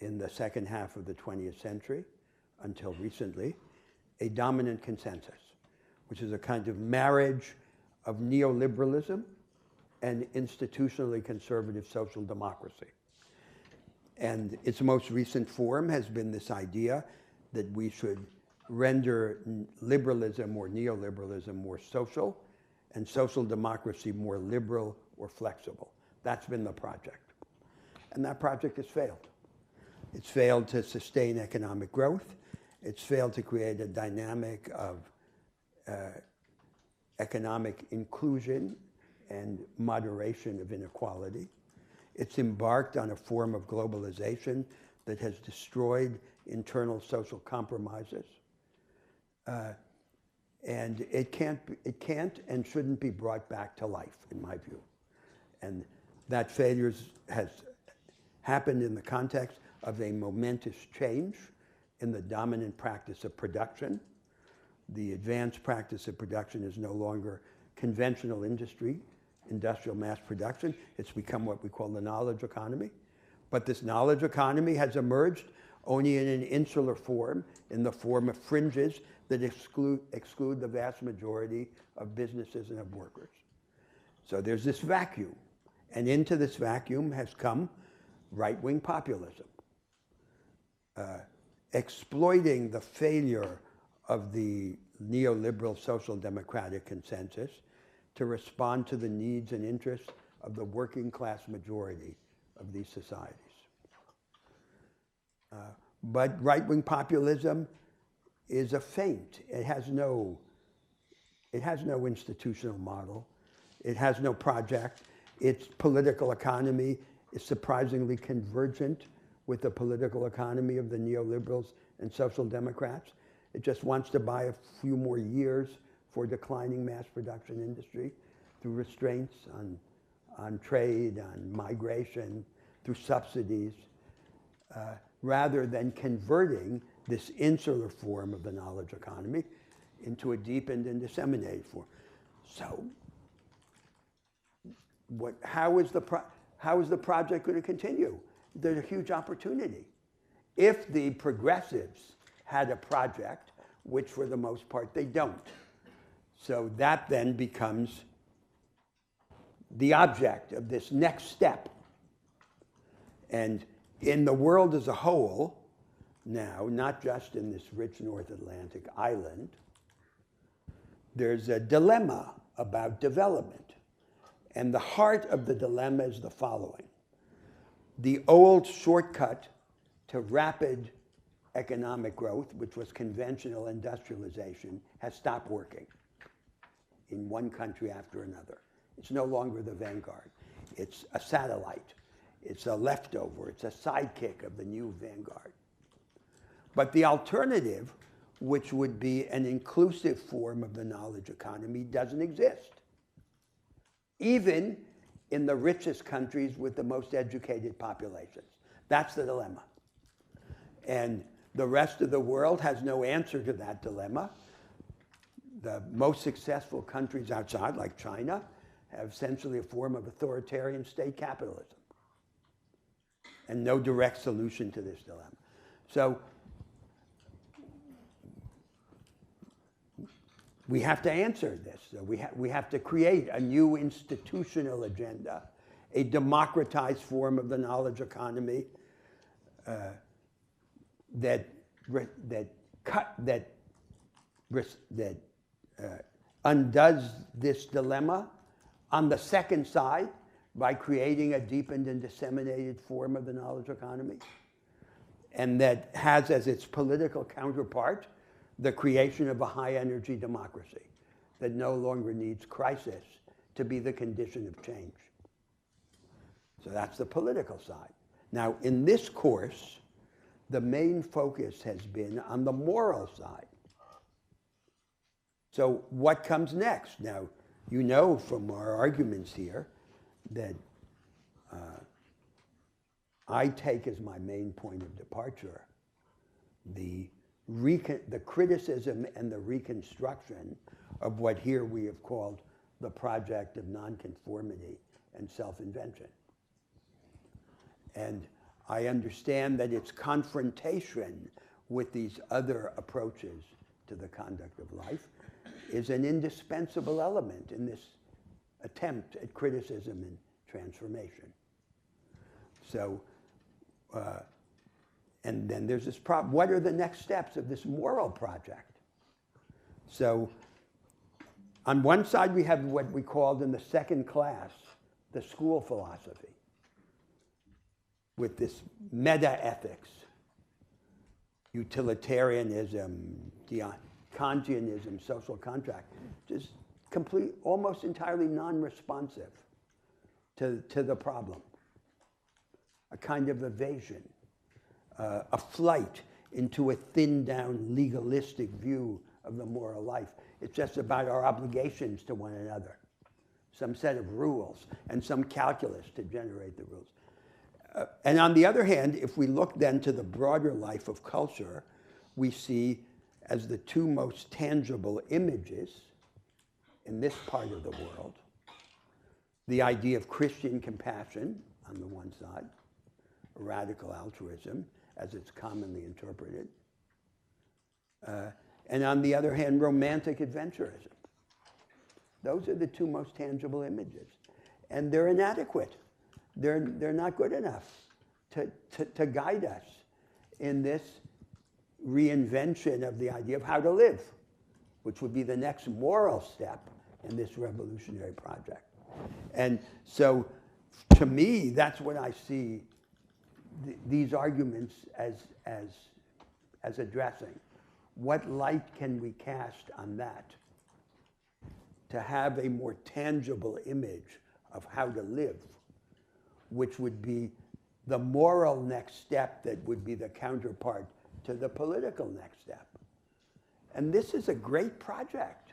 in the second half of the 20th century, until recently, a dominant consensus, which is a kind of marriage of neoliberalism and institutionally conservative social democracy. And its most recent form has been this idea that we should render liberalism or neoliberalism more social and social democracy more liberal or flexible. That's been the project. And that project has failed. It's failed to sustain economic growth. It's failed to create a dynamic of economic inclusion and moderation of inequality. It's embarked on a form of globalization that has destroyed internal social compromises. And it can't and shouldn't be brought back to life, in my view. And that failure has happened in the context of a momentous change in the dominant practice of production. The advanced practice of production is no longer conventional industry, industrial mass production. It's become what we call the knowledge economy. But this knowledge economy has emerged only in an insular form, in the form of fringes that exclude the vast majority of businesses and of workers. So there's this vacuum. And into this vacuum has come right-wing populism, exploiting the failure of the neoliberal social democratic consensus to respond to the needs and interests of the working class majority of these societies. But right-wing populism is a feint. It has no institutional model. It has no project. Its political economy is surprisingly convergent with the political economy of the neoliberals and social democrats. It just wants to buy a few more years for declining mass production industry through restraints on trade, on migration, through subsidies, rather than converting this insular form of the knowledge economy into a deepened and disseminated form. So, how is the project going to continue? There's a huge opportunity. If the progressives had a project, which for the most part they don't. So that then becomes the object of this next step. And in the world as a whole, now, not just in this rich North Atlantic island, there's a dilemma about development. And the heart of the dilemma is the following. The old shortcut to rapid economic growth, which was conventional industrialization, has stopped working in one country after another. It's no longer the vanguard. It's a satellite. It's a leftover. It's a sidekick of the new vanguard. But the alternative, which would be an inclusive form of the knowledge economy, doesn't exist. Even in the richest countries with the most educated populations. That's the dilemma. And the rest of the world has no answer to that dilemma. The most successful countries outside, like China, have essentially a form of authoritarian state capitalism and no direct solution to this dilemma. So we have to answer this. So we have to create a new institutional agenda, a democratized form of the knowledge economy that undoes this dilemma on the second side by creating a deepened and disseminated form of the knowledge economy, and that has as its political counterpart the creation of a high-energy democracy that no longer needs crisis to be the condition of change. So that's the political side. Now, in this course, the main focus has been on the moral side. So what comes next? Now, you know from our arguments here that I take as my main point of departure the criticism and the reconstruction of what here we have called the project of nonconformity and self-invention. And I understand that its confrontation with these other approaches to the conduct of life is an indispensable element in this attempt at criticism and transformation. So, and then there's this problem. What are the next steps of this moral project? So, on one side, we have what we called in the second class the school philosophy, with this meta-ethics, utilitarianism, Kantianism, social contract, just almost entirely non-responsive to the problem. A kind of evasion, a flight into a thinned-down legalistic view of the moral life. It's just about our obligations to one another, some set of rules, and some calculus to generate the rules. And on the other hand, if we look then to the broader life of culture, we see as the two most tangible images in this part of the world the idea of Christian compassion on the one side, radical altruism as it's commonly interpreted, and on the other hand, romantic adventurism. Those are the two most tangible images. And they're inadequate. They're not good enough to guide us in this reinvention of the idea of how to live, which would be the next moral step in this revolutionary project. And so, to me, that's what I see these arguments as addressing. What light can we cast on that to have a more tangible image of how to live, which would be the moral next step that would be the counterpart to the political next step. And this is a great project.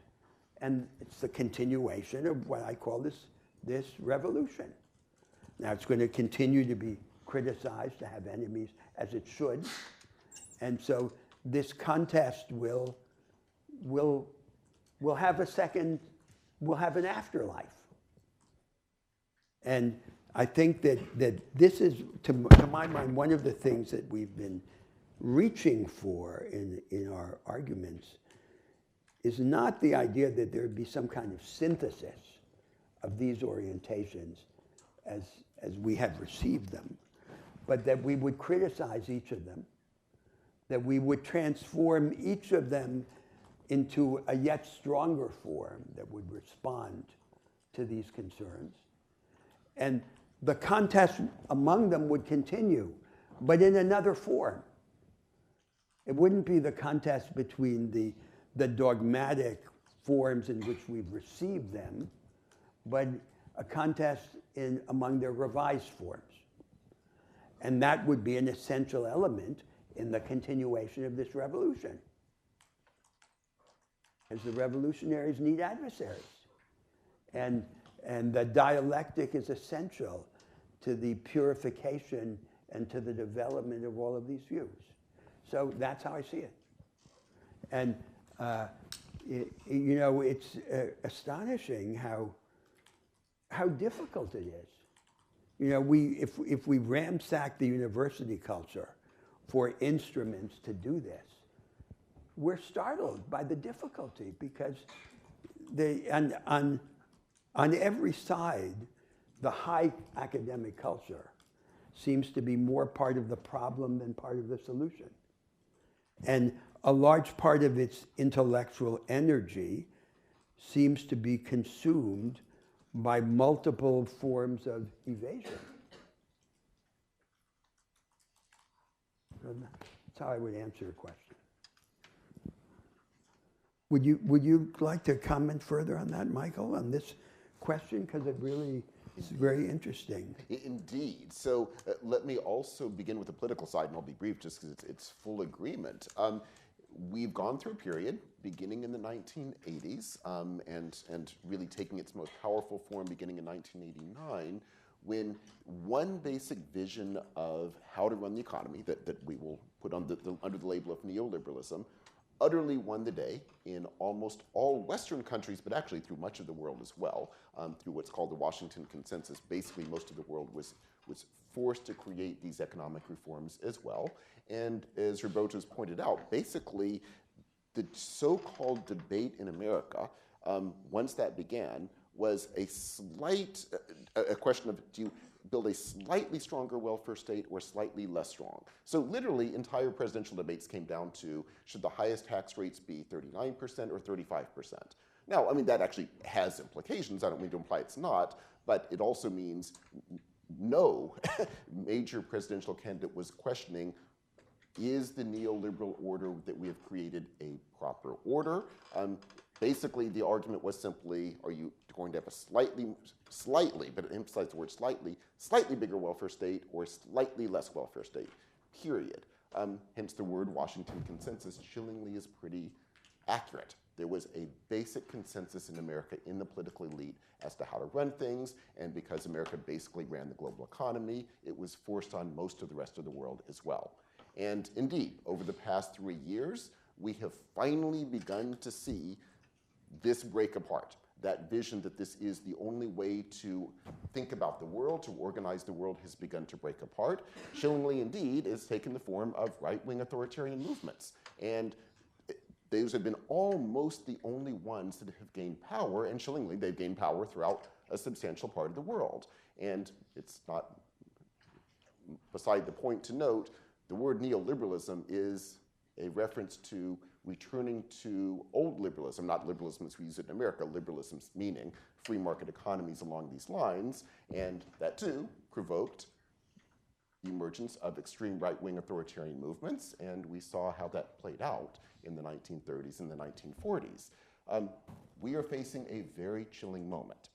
And it's the continuation of what I call this revolution. Now, it's going to continue to be criticized, to have enemies, as it should. And so this contest will have will have an afterlife. And I think that this is, to my mind, one of the things that we've been reaching for in our arguments is not the idea that there would be some kind of synthesis of these orientations as we have received them, but that we would criticize each of them, that we would transform each of them into a yet stronger form that would respond to these concerns. And the contest among them would continue, but in another form. It wouldn't be the contest between the dogmatic forms in which we've received them, but a contest among their revised forms. And that would be an essential element in the continuation of this revolution. As the revolutionaries need adversaries. And the dialectic is essential to the purification and to the development of all of these views. So that's how I see it. And, it's astonishing how difficult it is. If we ransack the university culture for instruments to do this, we're startled by the difficulty because on every side, the high academic culture seems to be more part of the problem than part of the solution. And a large part of its intellectual energy seems to be consumed by multiple forms of evasion. So that's how I would answer your question. Would you like to comment further on that, Michael, on this question? Because it really is very interesting. Indeed. So let me also begin with the political side, and I'll be brief just because it's full agreement. We've gone through a period beginning in the 1980s and really taking its most powerful form beginning in 1989, when one basic vision of how to run the economy that we will put on under the label of neoliberalism utterly won the day in almost all Western countries, but actually through much of the world as well, through what's called the Washington Consensus. Basically, most of the world was forced to create these economic reforms as well. And as Roberto's pointed out, basically, the so-called debate in America, once that began, was a question of, do you build a slightly stronger welfare state or slightly less strong? So literally, entire presidential debates came down to, should the highest tax rates be 39% or 35%? Now, I mean, that actually has implications. I don't mean to imply it's not, but it also means no major presidential candidate was questioning, is the neoliberal order that we have created a proper order? Basically, the argument was simply, are you going to have a slightly, but emphasize the word slightly bigger welfare state or slightly less welfare state, period. Hence the word Washington Consensus chillingly is pretty accurate. There was a basic consensus in America in the political elite as to how to run things, and because America basically ran the global economy, it was forced on most of the rest of the world as well. And indeed, over the past 3 years, we have finally begun to see this break apart. That vision that this is the only way to think about the world, to organize the world, has begun to break apart. Chillingly, indeed, has taken the form of right-wing authoritarian movements. And those have been almost the only ones that have gained power, and chillingly, they've gained power throughout a substantial part of the world. And it's not beside the point to note, the word neoliberalism is a reference to returning to old liberalism, not liberalism as we use it in America, liberalism's meaning free market economies along these lines, and that too provoked the emergence of extreme right-wing authoritarian movements, and we saw how that played out in the 1930s and the 1940s. We are facing a very chilling moment,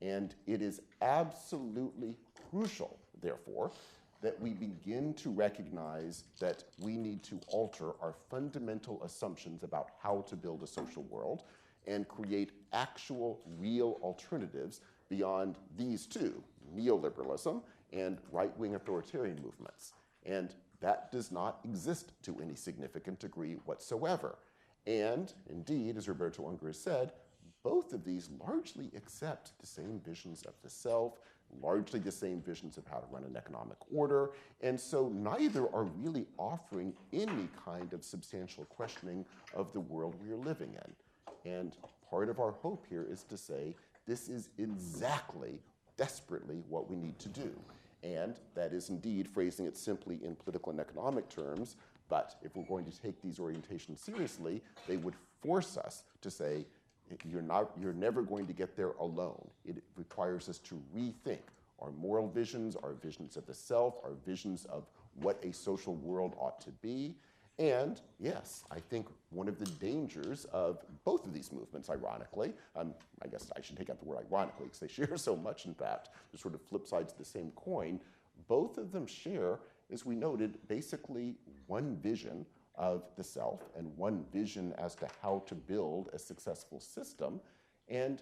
and it is absolutely crucial, therefore, that we begin to recognize that we need to alter our fundamental assumptions about how to build a social world and create actual, real alternatives beyond these two, neoliberalism and right-wing authoritarian movements. And that does not exist to any significant degree whatsoever. And indeed, as Roberto Unger has said, both of these largely accept the same visions of the self, largely the same visions of how to run an economic order, and so neither are really offering any kind of substantial questioning of the world we are living in. And part of our hope here is to say this is exactly, desperately what we need to do. And that is indeed phrasing it simply in political and economic terms, but if we're going to take these orientations seriously, they would force us to say, you're never going to get there alone. It requires us to rethink our moral visions, our visions of the self, our visions of what a social world ought to be. And yes, I think one of the dangers of both of these movements, ironically, I guess I should take out the word ironically because they share so much, in fact, the sort of flip sides of the same coin. both of them share, as we noted, basically one vision of the self and one vision as to how to build a successful system. And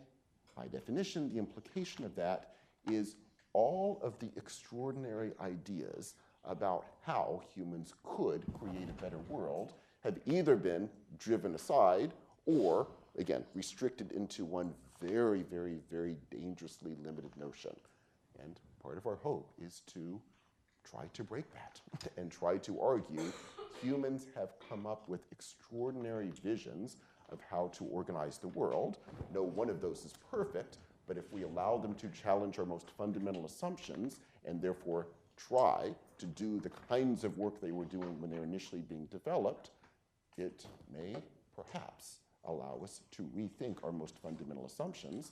by definition, the implication of that is all of the extraordinary ideas about how humans could create a better world have either been driven aside or, again, restricted into one very, very, very dangerously limited notion. And part of our hope is to try to break that and try to argue humans have come up with extraordinary visions of how to organize the world. No one of those is perfect, but if we allow them to challenge our most fundamental assumptions and therefore try to do the kinds of work they were doing when they were initially being developed, it may perhaps allow us to rethink our most fundamental assumptions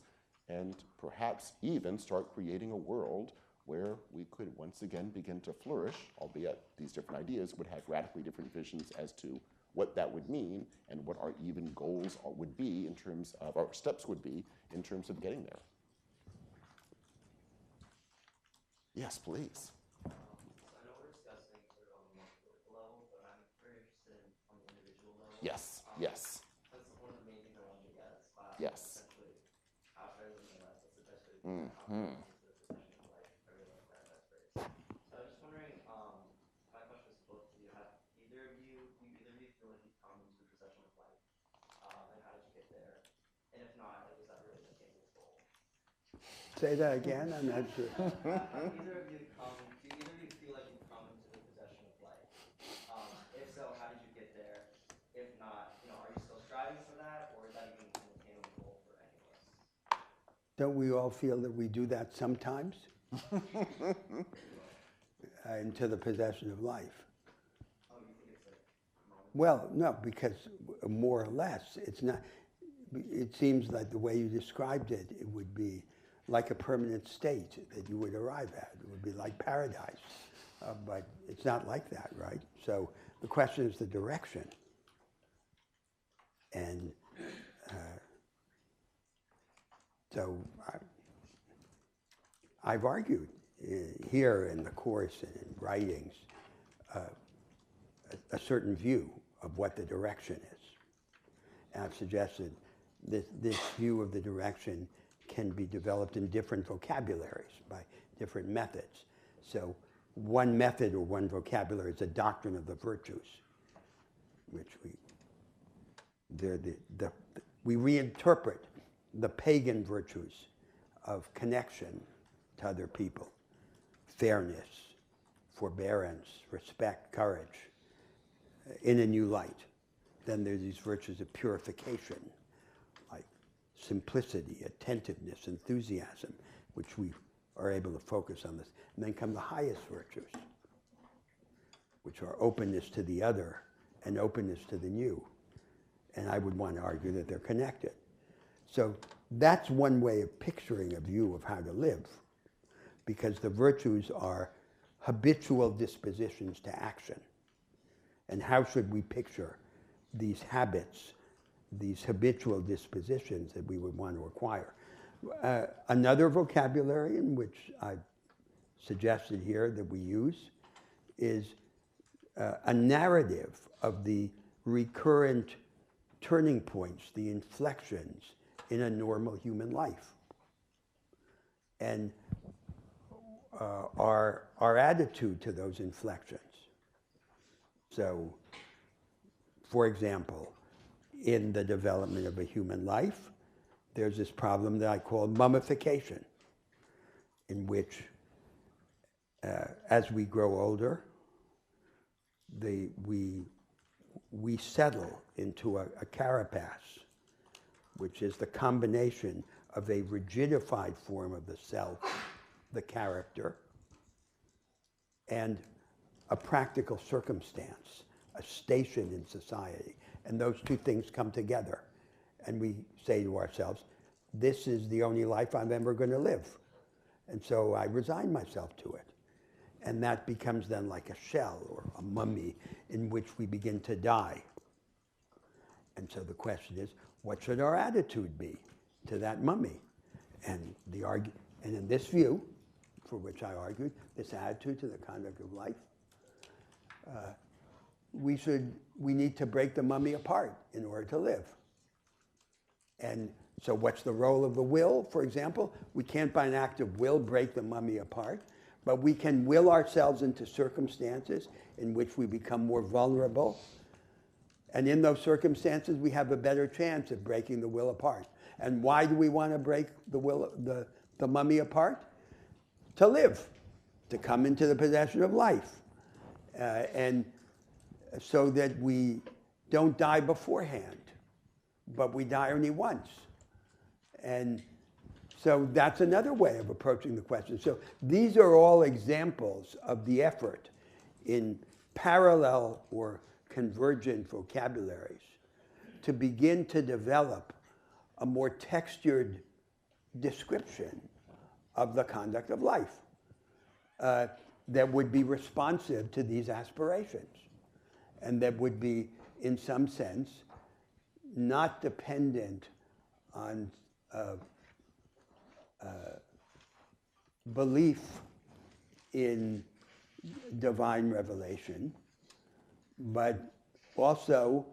and perhaps even start creating a world where we could once again begin to flourish, albeit these different ideas would have radically different visions as to what that would mean and what our even goals would be in terms of, our steps would be in terms of getting there. Yes, please. I know we're discussing sort of on the more political level, but I'm very interested in on the individual level. Yes, yes. That's one of the main things I wanted to get at this class. Yes. Essentially, how should I live my life? What's the best way to Mhm. the possession of life? I really like that. That's great. So I was just wondering, my question is both of you. Have either of you, do either of you feel like you've come into the possession of life? And how did you get there? And if not, like, is that really an attainable goal? Say that again, I'm not sure. Have either of you do either of you feel like you've come into the possession of life? If so, how did you get there? If not, are you still striving for that, or is that even an attainable goal for any of us? Don't we all feel that we do that sometimes? Into the possession of life. Oh, you think it's a moment? Well, no, because more or less, it's not. It seems like the way you described it, it would be like a permanent state that you would arrive at. It would be like paradise. But it's not like that, right? So the question is the direction. And so I've argued here in the course and in writings a certain view of what the direction is. And I've suggested that this view of the direction can be developed in different vocabularies by different methods. So one method or one vocabulary is a doctrine of the virtues, which we reinterpret the pagan virtues of connection to other people, fairness, forbearance, respect, courage, in a new light. Then there's these virtues of purification, like simplicity, attentiveness, enthusiasm, which we are able to focus on this. And then come the highest virtues, which are openness to the other and openness to the new. And I would want to argue that they're connected. So that's one way of picturing a view of how to live, because the virtues are habitual dispositions to action. And how should we picture these habits, these habitual dispositions that we would want to acquire? Another vocabulary in which I've suggested here that we use is a narrative of the recurrent turning points, the inflections in a normal human life. And our attitude to those inflections. So, for example, in the development of a human life, there's this problem that I call mummification, in which, as we grow older, we settle into a carapace, which is the combination of a rigidified form of the self, the character, and a practical circumstance, a station in society. And those two things come together. And we say to ourselves, this is the only life I'm ever going to live. And so I resign myself to it. And that becomes then like a shell or a mummy in which we begin to die. And so the question is, what should our attitude be to that mummy? And in this view, for which I argued, this attitude to the conduct of life, we need to break the mummy apart in order to live. And so what's the role of the will, for example? We can't by an act of will break the mummy apart, but we can will ourselves into circumstances in which we become more vulnerable. And in those circumstances, we have a better chance of breaking the will apart. And why do we want to break the mummy apart? To live, to come into the possession of life. And so that we don't die beforehand, but we die only once. And so that's another way of approaching the question. So these are all examples of the effort in parallel or convergent vocabularies to begin to develop a more textured description of the conduct of life that would be responsive to these aspirations and that would be, in some sense, not dependent on belief in divine revelation, but also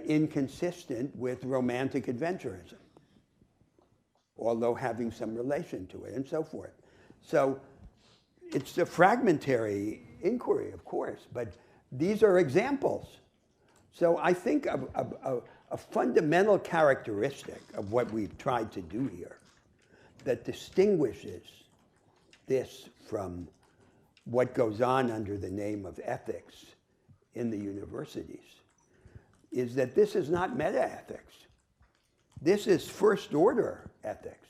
inconsistent with romantic adventurism, although having some relation to it, and so forth. So it's a fragmentary inquiry, of course, but these are examples. So I think a fundamental characteristic of what we've tried to do here that distinguishes this from what goes on under the name of ethics in the universities is that this is not meta-ethics. This is first-order ethics.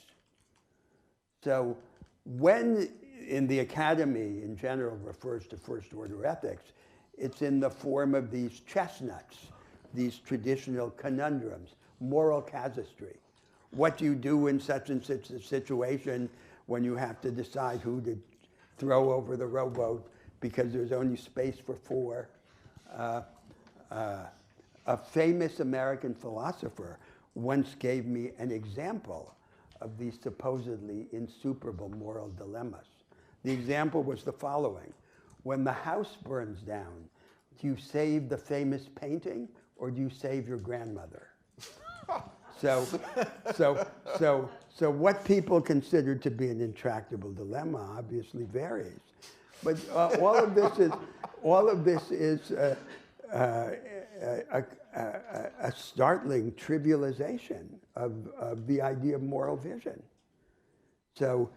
So when in the academy in general refers to first-order ethics, it's in the form of these chestnuts, these traditional conundrums, moral casuistry. What do you do in such and such a situation when you have to decide who to throw over the rowboat because there's only space for four? A famous American philosopher once gave me an example of these supposedly insuperable moral dilemmas. The example was the following. When the house burns down, do you save the famous painting or do you save your grandmother? So what people consider to be an intractable dilemma obviously varies. But all of this is a startling trivialization of the idea of moral vision. So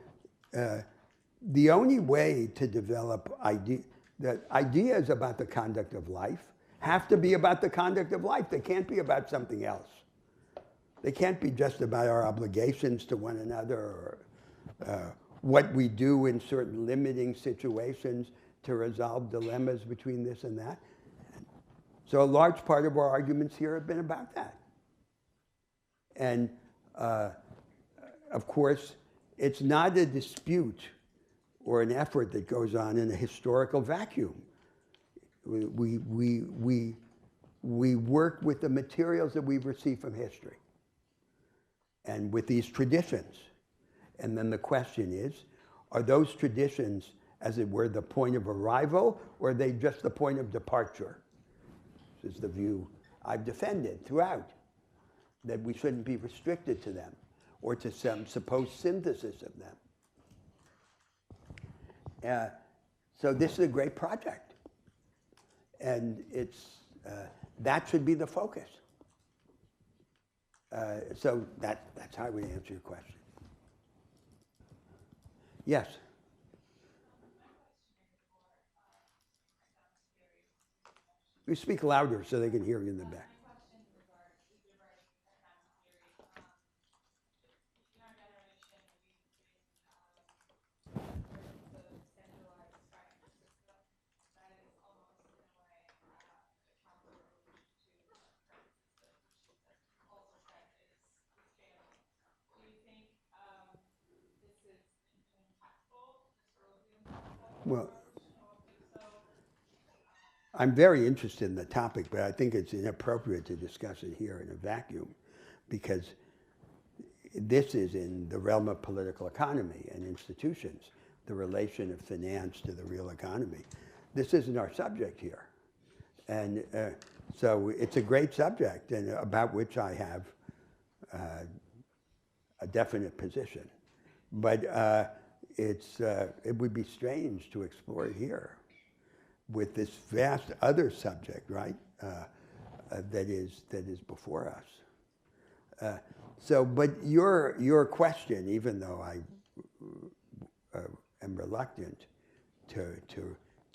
the only way to develop ideas about the conduct of life have to be about the conduct of life. They can't be about something else. They can't be just about our obligations to one another or what we do in certain limiting situations to resolve dilemmas between this and that. So a large part of our arguments here have been about that. And of course, it's not a dispute or an effort that goes on in a historical vacuum. We work with the materials that we've received from history and with these traditions. And then the question is, are those traditions, as it were, the point of arrival, or are they just the point of departure? This is the view I've defended throughout, that we shouldn't be restricted to them or to some supposed synthesis of them. So this is a great project. And that should be the focus. So that's how I would answer your question. Yes? You speak louder so they can hear you in the back. Well, I'm very interested in the topic, but I think it's inappropriate to discuss it here in a vacuum because this is in the realm of political economy and institutions. the relation of finance to the real economy. This isn't our subject here. And so it's a great subject and about which I have a definite position. But it would be strange to explore it here with this vast other subject, right, that is before us. But your question, even though I am reluctant to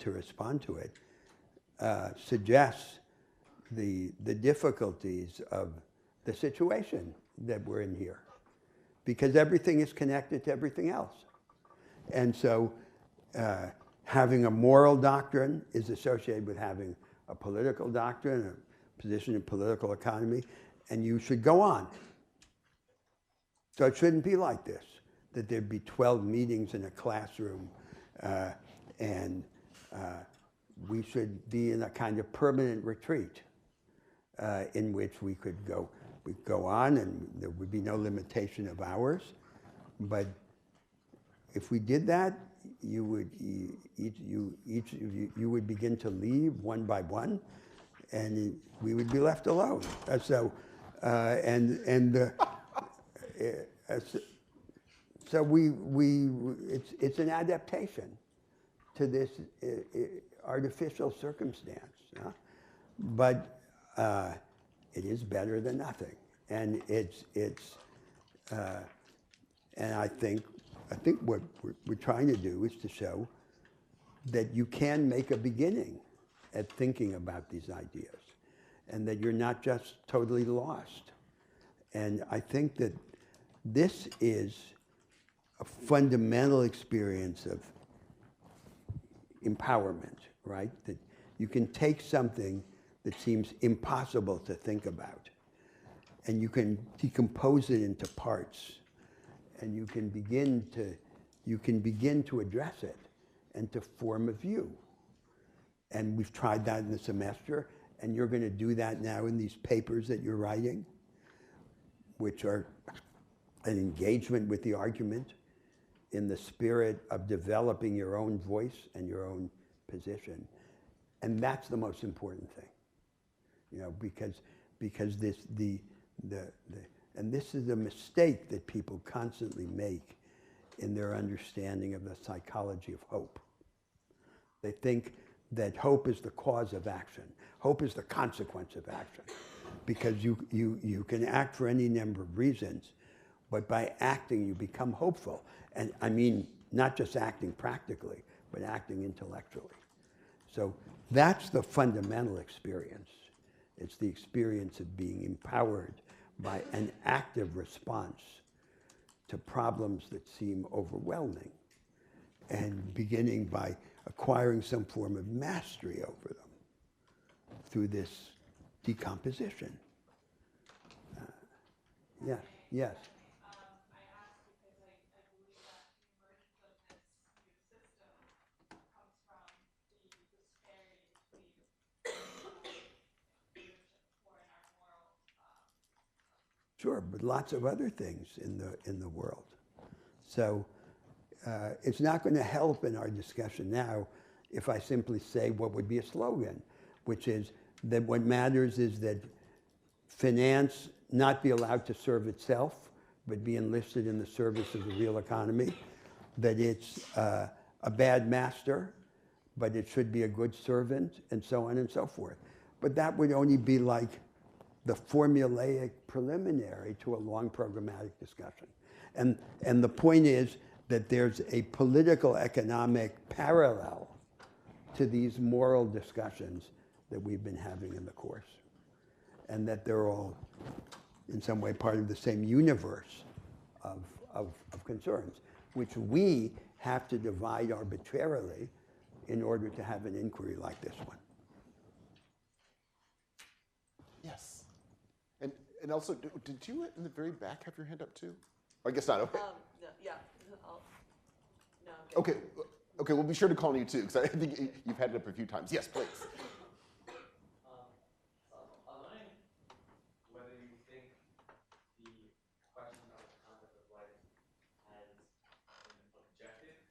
respond to it, suggests the difficulties of the situation that we're in here, because everything is connected to everything else. And so having a moral doctrine is associated with having a political doctrine, a position in political economy, and you should go on. So it shouldn't be like this, that there'd be 12 meetings in a classroom and we should be in a kind of permanent retreat in which we'd go on and there would be no limitation of hours. But if we did that, you would begin to leave one by one, and we would be left alone. So it's an adaptation to this artificial circumstance, but it is better than nothing, and and I think what we're trying to do is to show that you can make a beginning at thinking about these ideas, and that you're not just totally lost. And I think that this is a fundamental experience of empowerment, right? That you can take something that seems impossible to think about, and you can decompose it into parts, and you can begin to address it and to form a view. And we've tried that in the semester, and you're going to do that now in these papers that you're writing, which are an engagement with the argument in the spirit of developing your own voice and your own position. And that's the most important thing, because this is a mistake that people constantly make in their understanding of the psychology of hope. They think that hope is the cause of action. Hope is the consequence of action, because you can act for any number of reasons, but by acting you become hopeful. And I mean, not just acting practically, but acting intellectually. So that's the fundamental experience. It's the experience of being empowered by an active response to problems that seem overwhelming, and beginning by acquiring some form of mastery over them through this decomposition. Yes. I ask because I believe that the emergence of this new system comes from the disparity between leadership core and our moral. Sure, but lots of other things in the world. So it's not going to help in our discussion now if I simply say what would be a slogan, which is that what matters is that finance not be allowed to serve itself, but be enlisted in the service of the real economy, that it's a bad master, but it should be a good servant, and so on and so forth. But that would only be like the formulaic preliminary to a long programmatic discussion. And the point is that there's a political economic parallel to these moral discussions that we've been having in the course, and that they're all in some way part of the same universe of concerns, which we have to divide arbitrarily in order to have an inquiry like this one. Yes. And also, did you in the very back have your hand up too? I guess not. Okay. No, yeah. No, I'm good. Okay, we'll be sure to call on you too, because I think you've had it up a few times. Yes, please. I'm wondering whether you think the question of the concept of life has an objective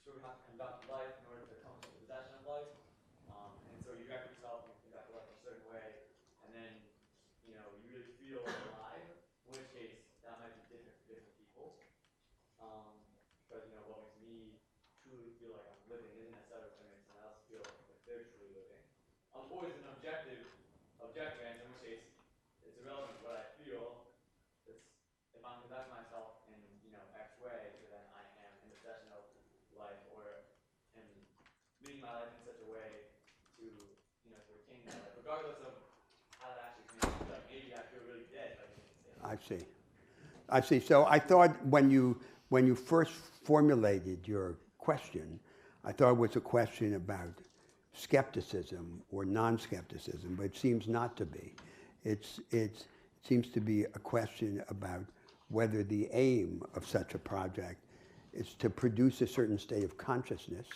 sort of have to conduct life in order to come to the possession of life. And so you direct yourself and you conduct life in a certain way, and then, you know, you really feel alive, in which case that might be different for different people. Because, you know, what makes me truly feel like I'm living isn't necessarily what makes someone else feel like they're truly living. Or is an objective answer, in which case it's irrelevant to what I feel. It's, if I'm conducting myself in, you know, X way, then I am in the possession of life, or am living my life in such a way to, you know, to attain that life, regardless of how that actually makes me feel. Like maybe I feel really dead if I didn't say that. I see. I see. So I thought when you first formulated your question, I thought it was a question about skepticism or non-skepticism, but it seems not to be. It seems to be a question about whether the aim of such a project is to produce a certain state of consciousness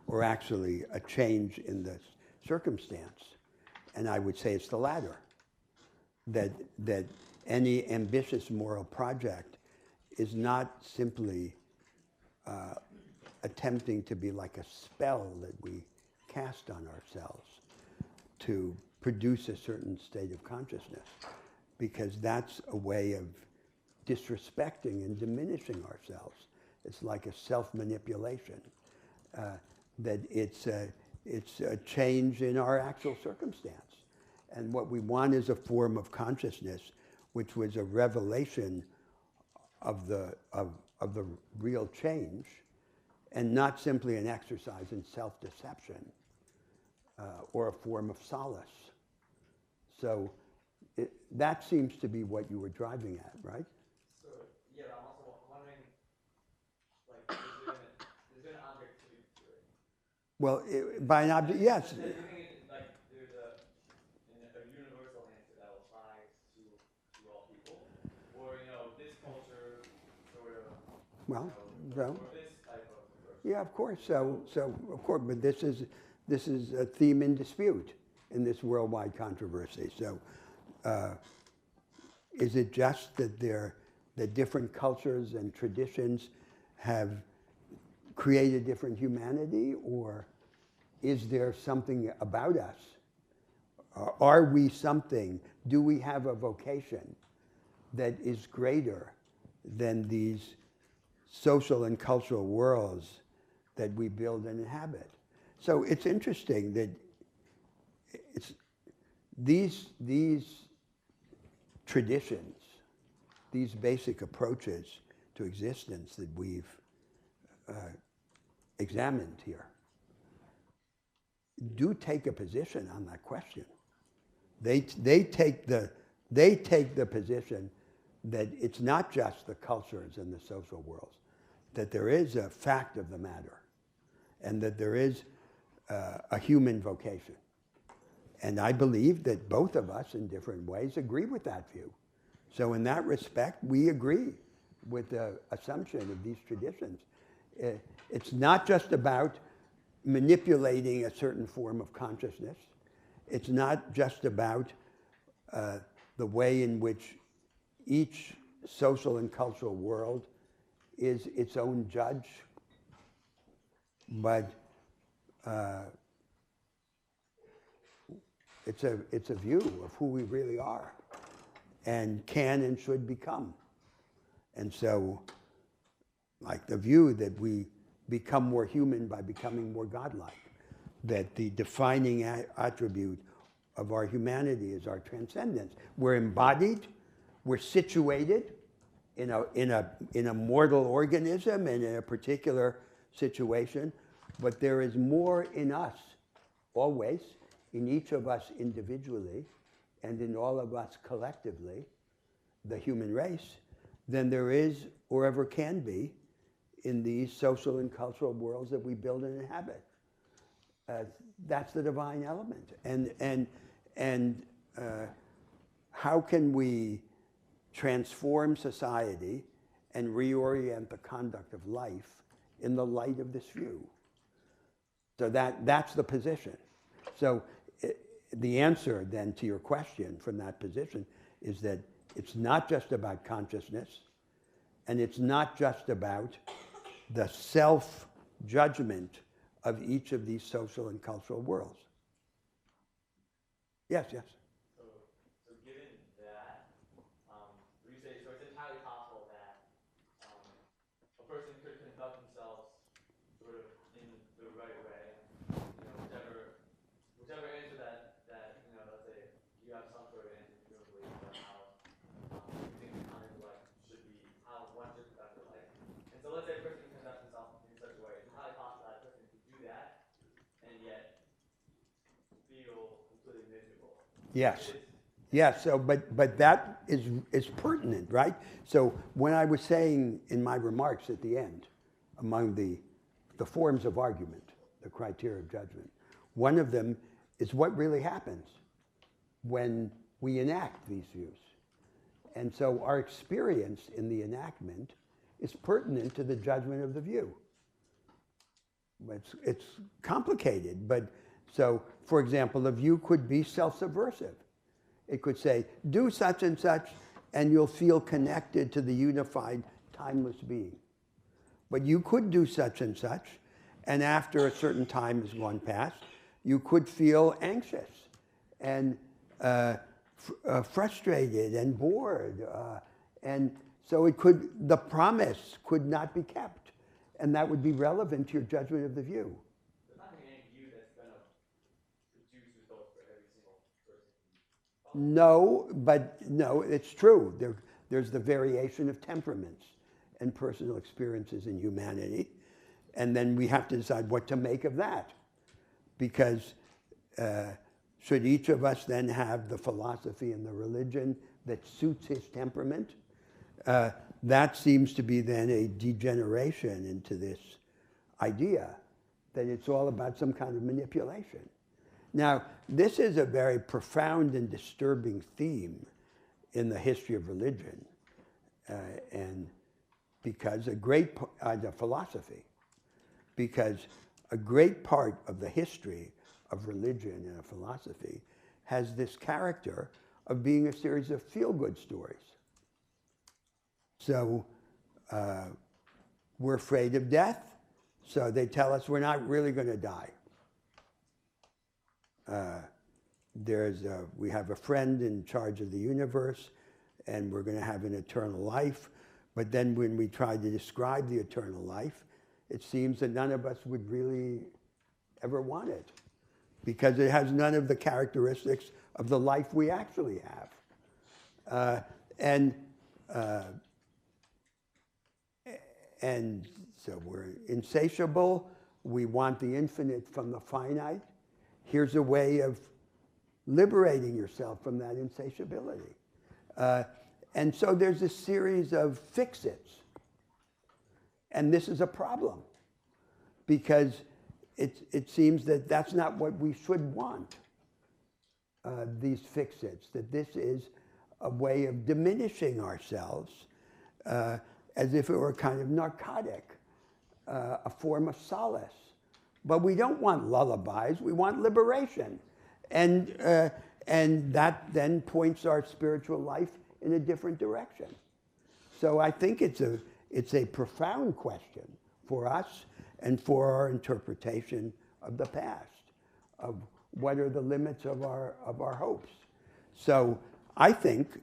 or actually a change in the circumstance. And I would say it's the latter, that any ambitious moral project is not simply attempting to be like a spell that we cast on ourselves to produce a certain state of consciousness, because that's a way of disrespecting and diminishing ourselves. It's like a self-manipulation, that it's a change in our actual circumstance. And what we want is a form of consciousness which was a revelation of the real change, and not simply an exercise in self-deception or a form of solace. So that seems to be what you were driving at, right? So, yeah, but I'm also wondering, like, is there an objectivity to it? Well, by an object, yes. Do you think like there's a universal answer that will apply to all people, or you know this culture sort of, Well, you so know, or this type of person? yeah, of course. So of course, but this is a theme in dispute in this worldwide controversy. So, is it just that that different cultures and traditions have created different humanity, or is there something about us? Are we something? Do we have a vocation that is greater than these social and cultural worlds that we build and inhabit? So it's interesting that these traditions, these basic approaches to existence that we've examined here, do take a position on that question. They take the position that it's not just the cultures and the social worlds, that there is a fact of the matter, and that there is a human vocation. And I believe that both of us in different ways agree with that view. So in that respect, we agree with the assumption of these traditions. It's not just about manipulating a certain form of consciousness. It's not just about the way in which each social and cultural world is its own judge, but it's a view of who we really are and can and should become. And so, like the view that we become more human by becoming more godlike, that the defining attribute of our humanity is our transcendence. We're embodied, we're situated in a mortal organism and in a particular situation, but there is more in us, always, in each of us individually, and in all of us collectively, the human race, than there is or ever can be in these social and cultural worlds that we build and inhabit. That's the divine element. And how can we transform society and reorient the conduct of life in the light of this view? So that's the position. So the answer then to your question from that position is that it's not just about consciousness, and it's not just about the self judgment of each of these social and cultural worlds. Yes, yes. So given that, would you say, so it's entirely possible that a person could conduct themselves sort of in the right way, whichever answer that let's say you have some sort of answer you don't believe about how you think the kind of life should be, how one should conduct their life. And so let's say a person can conduct himself in such a way, it's entirely possible that a person could do that and yet feel completely miserable. Yes. Yes, so, but that is pertinent, right? So when I was saying in my remarks at the end, among the forms of argument, the criteria of judgment, one of them is what really happens when we enact these views. And so our experience in the enactment is pertinent to the judgment of the view. It's complicated, but so, for example, a view could be self-subversive. It could say, do such and such, and you'll feel connected to the unified, timeless being. But you could do such and such, and after a certain time has gone past, you could feel anxious and frustrated and bored. And so the promise could not be kept, and that would be relevant to your judgment of the view. There's not going to be any view that's going to produce results for every single person. No, it's true. There's the variation of temperaments and personal experiences in humanity. And then we have to decide what to make of that. Because should each of us then have the philosophy and the religion that suits his temperament? That seems to be then a degeneration into this idea that it's all about some kind of manipulation. Now, this is a very profound and disturbing theme in the history of religion, and because the philosophy, because a great part of the history of religion and of philosophy has this character of being a series of feel-good stories. So we're afraid of death, so they tell us we're not really going to die. We have a friend in charge of the universe, and we're going to have an eternal life. But then when we try to describe the eternal life, it seems that none of us would really ever want it, because it has none of the characteristics of the life we actually have. And so we're insatiable. We want the infinite from the finite. Here's a way of liberating yourself from that insatiability. And so there's a series of fix-its. And this is a problem, because it seems that that's not what we should want, these fix-its, that this is a way of diminishing ourselves as if it were a kind of narcotic, a form of solace. But we don't want lullabies, we want liberation. And that then points our spiritual life in a different direction. So I think it's a profound question for us and for our interpretation of the past, of what are the limits of our hopes. So I think,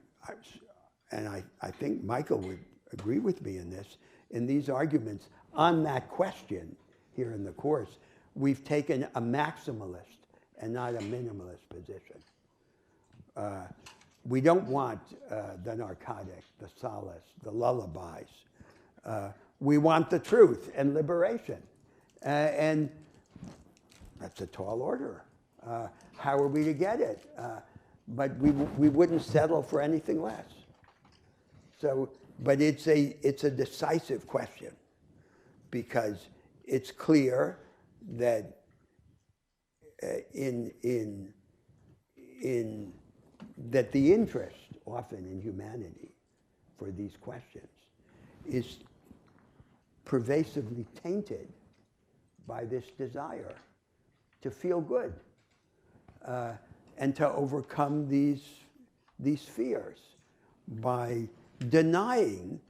and I think Michael would agree with me in this, in these arguments on that question here in the course, we've taken a maximalist and not a minimalist position. We don't want the narcotic, the solace, the lullabies. We want the truth and liberation. And that's a tall order. How are we to get it? But we wouldn't settle for anything less. So, but it's a decisive question, because it's clear that that the interest often in humanity for these questions is pervasively tainted by this desire to feel good and to overcome these fears by denying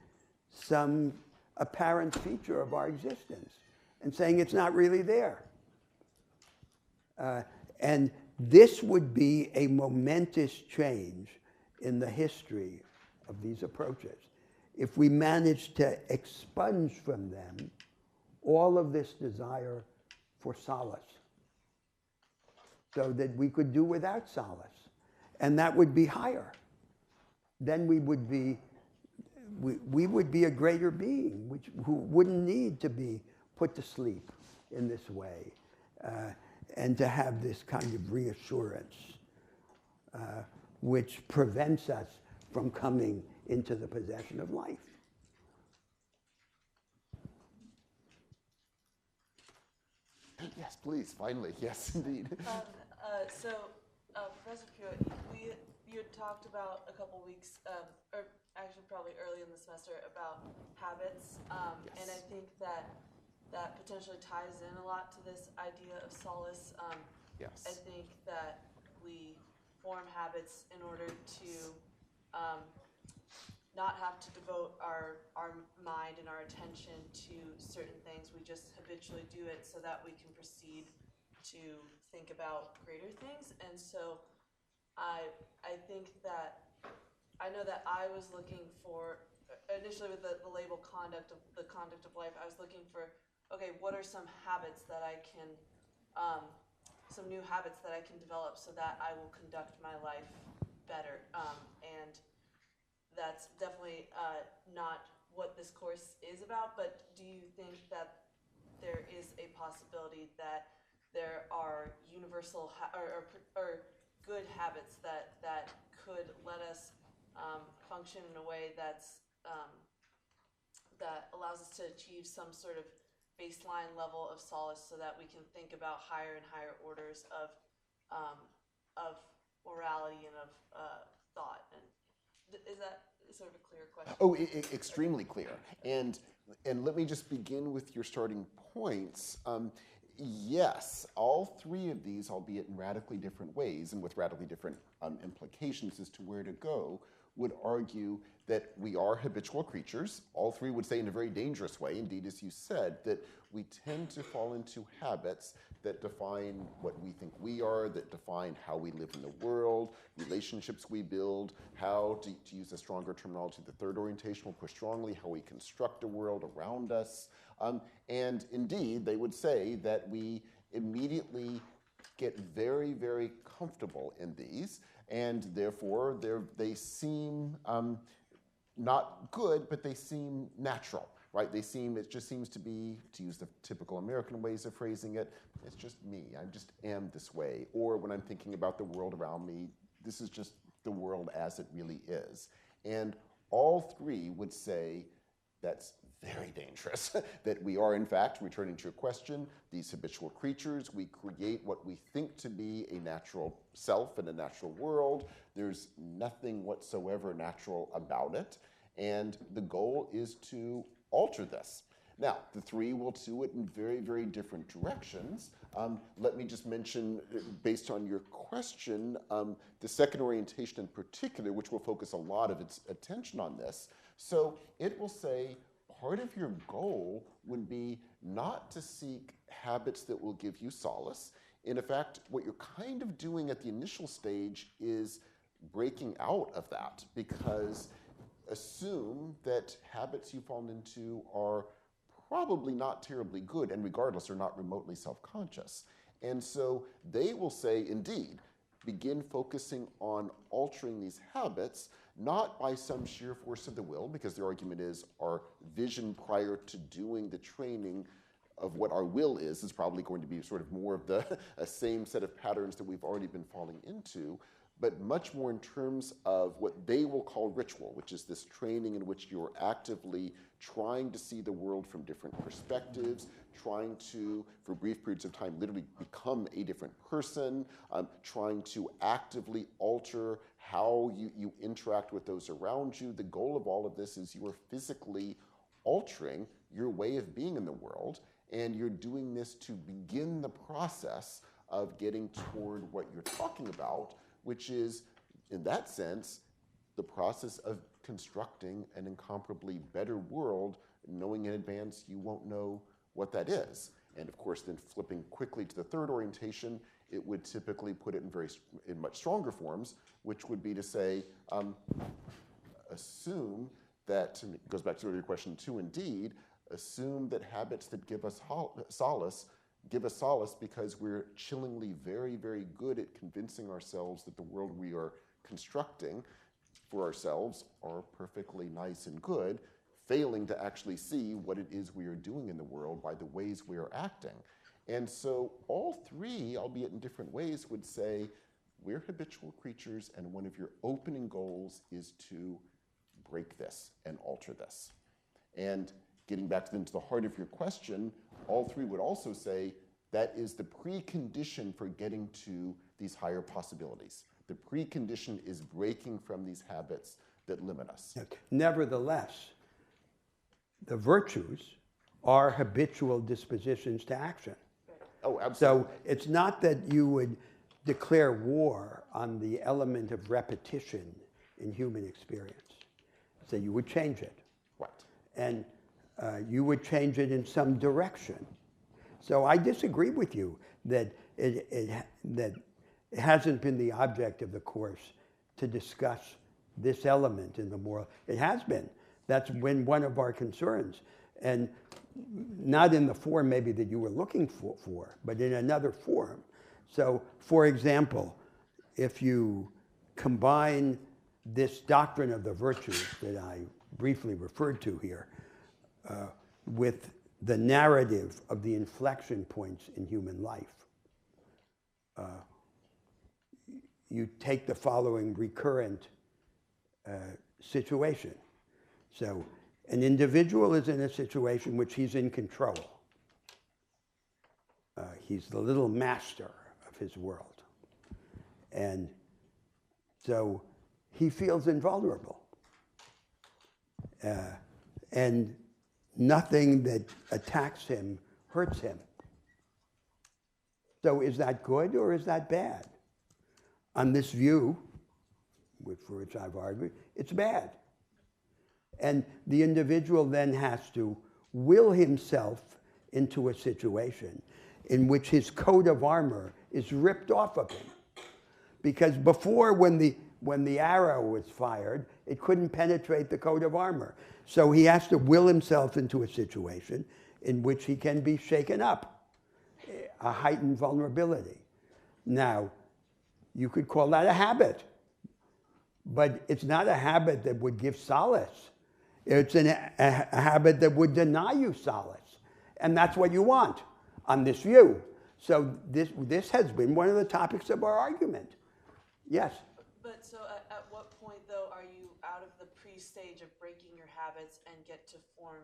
some apparent feature of our existence. and saying it's not really there. And this would be a momentous change in the history of these approaches. If we manage to expunge from them all of this desire for solace, so that we could do without solace, and that would be higher. Then we would be a greater being, who wouldn't need to be put to sleep in this way, and to have this kind of reassurance, which prevents us from coming into the possession of life. Yes, please, finally. Yes, indeed. Professor Pruitt, you had talked about a couple weeks, or actually probably early in the semester, about habits, Yes. and I think that potentially ties in a lot to this idea of solace. Yes. I think that we form habits in order to not have to devote our mind and our attention to certain things. We just habitually do it so that we can proceed to think about greater things. And so I think that, I know that I was looking for, initially with the label conduct of life, I was looking for, okay, what are some habits that I can, some new habits that I can develop so that I will conduct my life better. And that's definitely not what this course is about, but do you think that there is a possibility that there are universal or good habits that could let us function in a way that's that allows us to achieve some sort of baseline level of solace, so that we can think about higher and higher orders of morality and of thought? And is that sort of a clear question? Oh, extremely clear. And let me just begin with your starting points. Yes, all three of these, albeit in radically different ways and with radically different implications as to where to go, would argue that we are habitual creatures. All three would say in a very dangerous way, indeed, as you said, that we tend to fall into habits that define what we think we are, that define how we live in the world, relationships we build, how, to use a stronger terminology, the third orientation will push strongly, how we construct a world around us. And indeed, they would say that we immediately get very, very comfortable in these, and therefore they seem not good, but they seem natural, right? It just seems to be, to use the typical American ways of phrasing it, it's just me, I just am this way. Or when I'm thinking about the world around me, this is just the world as it really is. And all three would say that's very dangerous, that we are, in fact, returning to your question, these habitual creatures. We create what we think to be a natural self in a natural world. There's nothing whatsoever natural about it. And the goal is to alter this. Now, the three will do it in very, very different directions. Let me just mention, based on your question, the second orientation in particular, which will focus a lot of its attention on this. So it will say, part of your goal would be not to seek habits that will give you solace. In fact, what you're kind of doing at the initial stage is breaking out of that, because assume that habits you fall into are probably not terribly good, and regardless, are not remotely self-conscious. And so they will say, indeed, begin focusing on altering these habits, not by some sheer force of the will, because their argument is our vision prior to doing the training of what our will is probably going to be sort of more of the same set of patterns that we've already been falling into, but much more in terms of what they will call ritual, which is this training in which you're actively trying to see the world from different perspectives, trying to, for brief periods of time, literally become a different person, trying to actively alter how you interact with those around you. The goal of all of this is you are physically altering your way of being in the world, and you're doing this to begin the process of getting toward what you're talking about, which is, in that sense, the process of constructing an incomparably better world, knowing in advance you won't know what that is. And of course, then flipping quickly to the third orientation, it would typically put it in much stronger forms, which would be to say, assume that, and it goes back to your question too, indeed, assume that habits that give us solace because we're chillingly very, very good at convincing ourselves that the world we are constructing for ourselves are perfectly nice and good, failing to actually see what it is we are doing in the world by the ways we are acting. And so all three, albeit in different ways, would say, we're habitual creatures, and one of your opening goals is to break this and alter this. And getting back to the heart of your question, all three would also say that is the precondition for getting to these higher possibilities. The precondition is breaking from these habits that limit us. Nevertheless, the virtues are habitual dispositions to action. Oh, absolutely. So it's not that you would declare war on the element of repetition in human experience. So you would change it. Right. And you would change it in some direction. So I disagree with you that that it hasn't been the object of the course to discuss this element in the moral. It has been. That's been one of our concerns. And not in the form maybe that you were looking for, but in another form. So, for example, if you combine this doctrine of the virtues that I briefly referred to here with the narrative of the inflection points in human life, you take the following recurrent situation. So an individual is in a situation in which he's in control. He's the little master of his world. And so he feels invulnerable. And nothing that attacks him hurts him. So is that good or is that bad? On this view, for which I've argued, it's bad. And the individual then has to will himself into a situation in which his coat of armor is ripped off of him. Because before, when the arrow was fired, it couldn't penetrate the coat of armor. So he has to will himself into a situation in which he can be shaken up, a heightened vulnerability. Now, you could call that a habit, but it's not a habit that would give solace. It's a habit that would deny you solace. And that's what you want on this view. So this has been one of the topics of our argument. Yes? But so at what point, though, are you out of the pre-stage of breaking your habits and get to form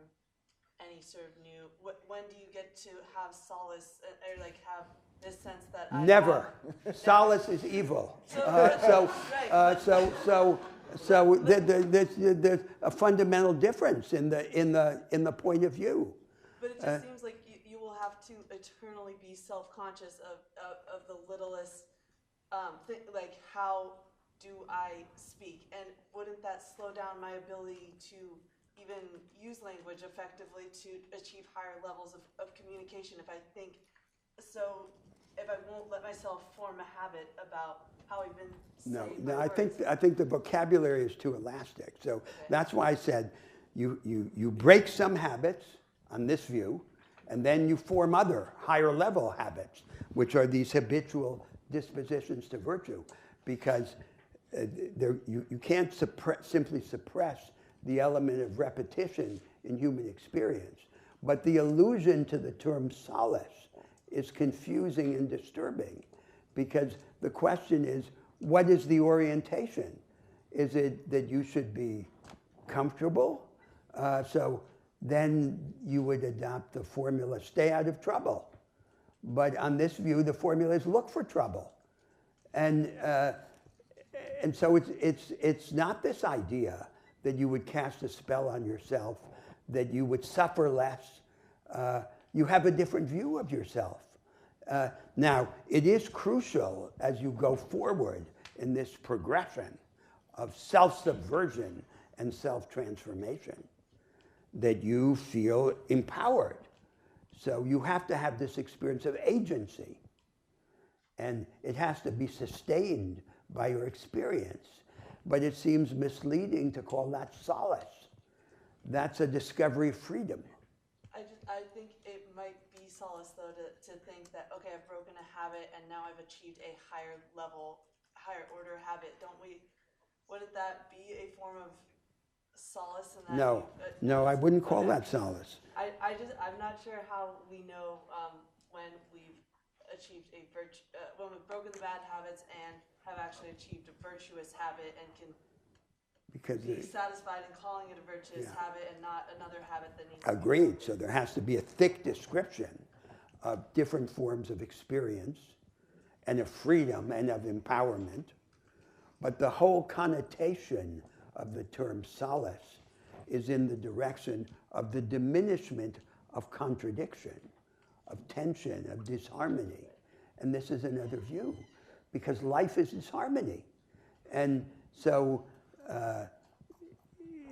any sort of new, when do you get to have solace or like have this sense that I Never. have, Solace is evil. So there's a fundamental difference in the point of view. But it just seems like you will have to eternally be self-conscious of the littlest thing, like how do I speak? And wouldn't that slow down my ability to even use language effectively to achieve higher levels of communication if I think so? If I won't let myself form a habit about how I even say No, my I think the vocabulary is too elastic. So that's why I said you break some habits on this view, and then you form other higher level habits, which are these habitual dispositions to virtue, because you can't simply suppress the element of repetition in human experience. But the allusion to the term solace is confusing and disturbing, because the question is, what is the orientation? Is it that you should be comfortable? So then you would adopt the formula, stay out of trouble. But on this view, the formula is look for trouble. And so it's not this idea that you would cast a spell on yourself, that you would suffer less. You have a different view of yourself. Now, it is crucial as you go forward in this progression of self-subversion and self-transformation that you feel empowered So you have to have this experience of agency. And it has to be sustained by your experience. But it seems misleading to call that solace. That's a discovery of freedom. I think it might be solace, though, to think that, okay, I've broken a habit and now I've achieved a higher level, higher order habit. Wouldn't that be a form of solace in that? No, I wouldn't call that solace. I'm not sure how we know when we've achieved a when we've broken the bad habits and have actually achieved a virtuous habit and can be satisfied in calling it a virtuous habit and not another habit that needs Agreed. So there has to be a thick description of different forms of experience and of freedom and of empowerment. But the whole connotation of the term solace is in the direction of the diminishment of contradiction, of tension, of disharmony. And this is another view, because life is disharmony. And so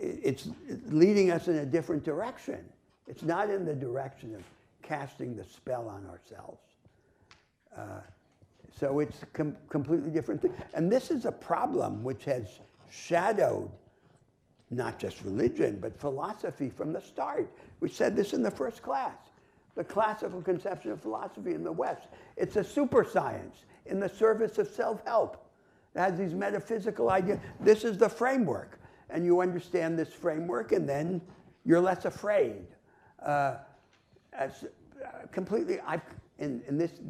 it's leading us in a different direction. It's not in the direction of casting the spell on ourselves. So it's a completely different thing. And this is a problem which has shadowed not just religion, but philosophy from the start. We said this in the first class. The classical conception of philosophy in the West. It's a super science in the service of self-help. It has these metaphysical ideas. This is the framework. And you understand this framework, and then you're less afraid.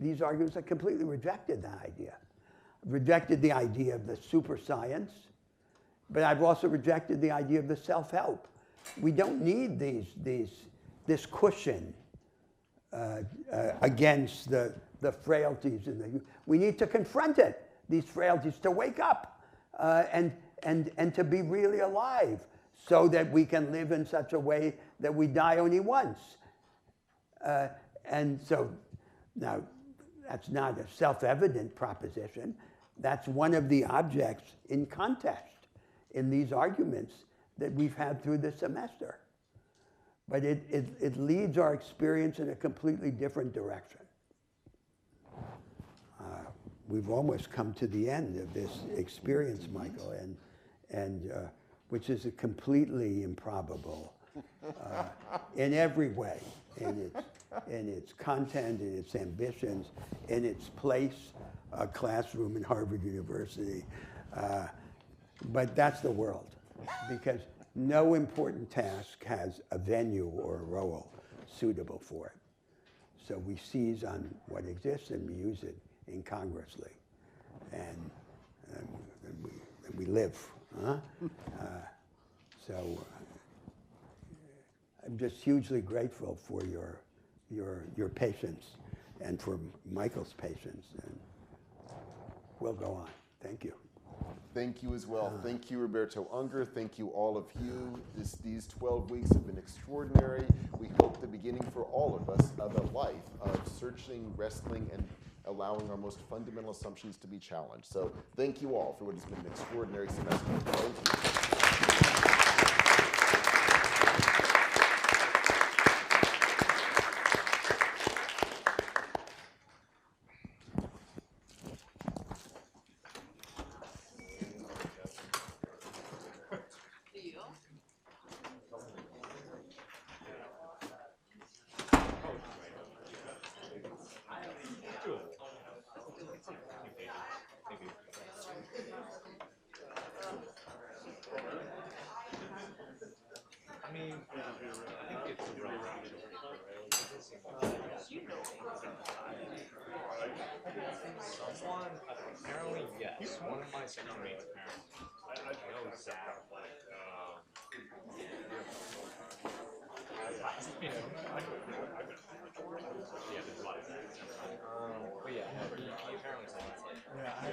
These arguments have completely rejected that idea. I've rejected the idea of the super science, but I've also rejected the idea of the self-help. We don't need this cushion against the frailties we need to confront it, these frailties, to wake up and to be really alive, so that we can live in such a way that we die only once. And so now that's not a self-evident proposition. That's one of the objects in contest in these arguments that we've had through the semester. But it leads our experience in a completely different direction. We've almost come to the end of this experience, Michael, and which is a completely improbable in every way, in its content, in its ambitions, in its place, a classroom in Harvard University. But that's the world, because no important task has a venue or a role suitable for it. So we seize on what exists and we use it incongruously, and we live. So I'm just hugely grateful for your patience and for Michael's patience, and we'll go on. Thank you. Thank you as well. Thank you, Roberto Unger. Thank you, all of you. These 12 weeks have been extraordinary. We hope the beginning for all of us of a life of searching, wrestling, and allowing our most fundamental assumptions to be challenged. So thank you all for what has been an extraordinary semester. Thank you. Someone, apparently, yes. One of my second mate's parents. I know Zach. Yeah, there's a lot of Zachs. But yeah, he apparently said it's like. I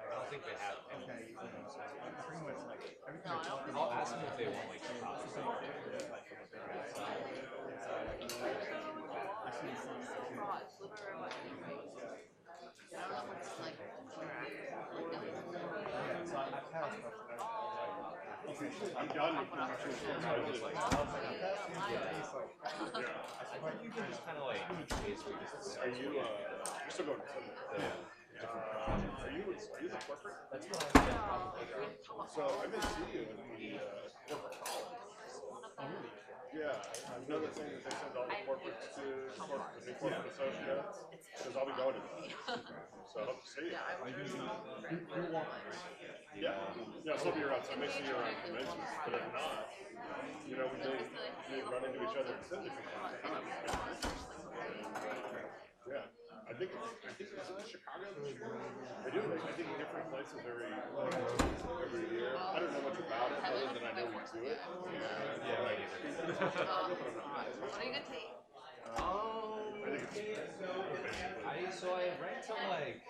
don't think they have. I'll ask them if they want like I'm done with professional sports. I was like, You can just kind of like basically just. are you? You're still going to school? Are you the corporate? That's what I'm. So I may see you in the corporate college. Yeah, I know that thing that they send all the corporates to the big corporate associates, because I'll be going to that. So I hope to see you. Yeah, yeah, so I'll be around. So I may see you around conventions, but if not, you know, we may run into each other at Civic from time to time. Yeah, I think it's in Chicago. They do. I think different places every year. I don't know much about it other than I know we do it. Yeah, right. What are you gonna take? I think it's So I read some like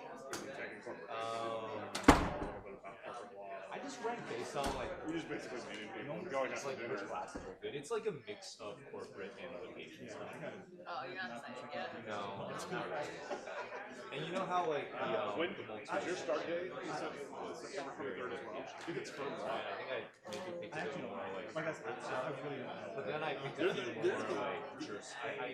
I just read based on like we just basically meeting people, going out it's to like dinner. which classes are good. It's like a mix of corporate and litigation stuff. Oh, you're not saying yet. No, it's not really. And you know how like When the multi is your start date? You said September 23rd as well. I think it's from I think I maybe picked it more like but then I picked it more like just I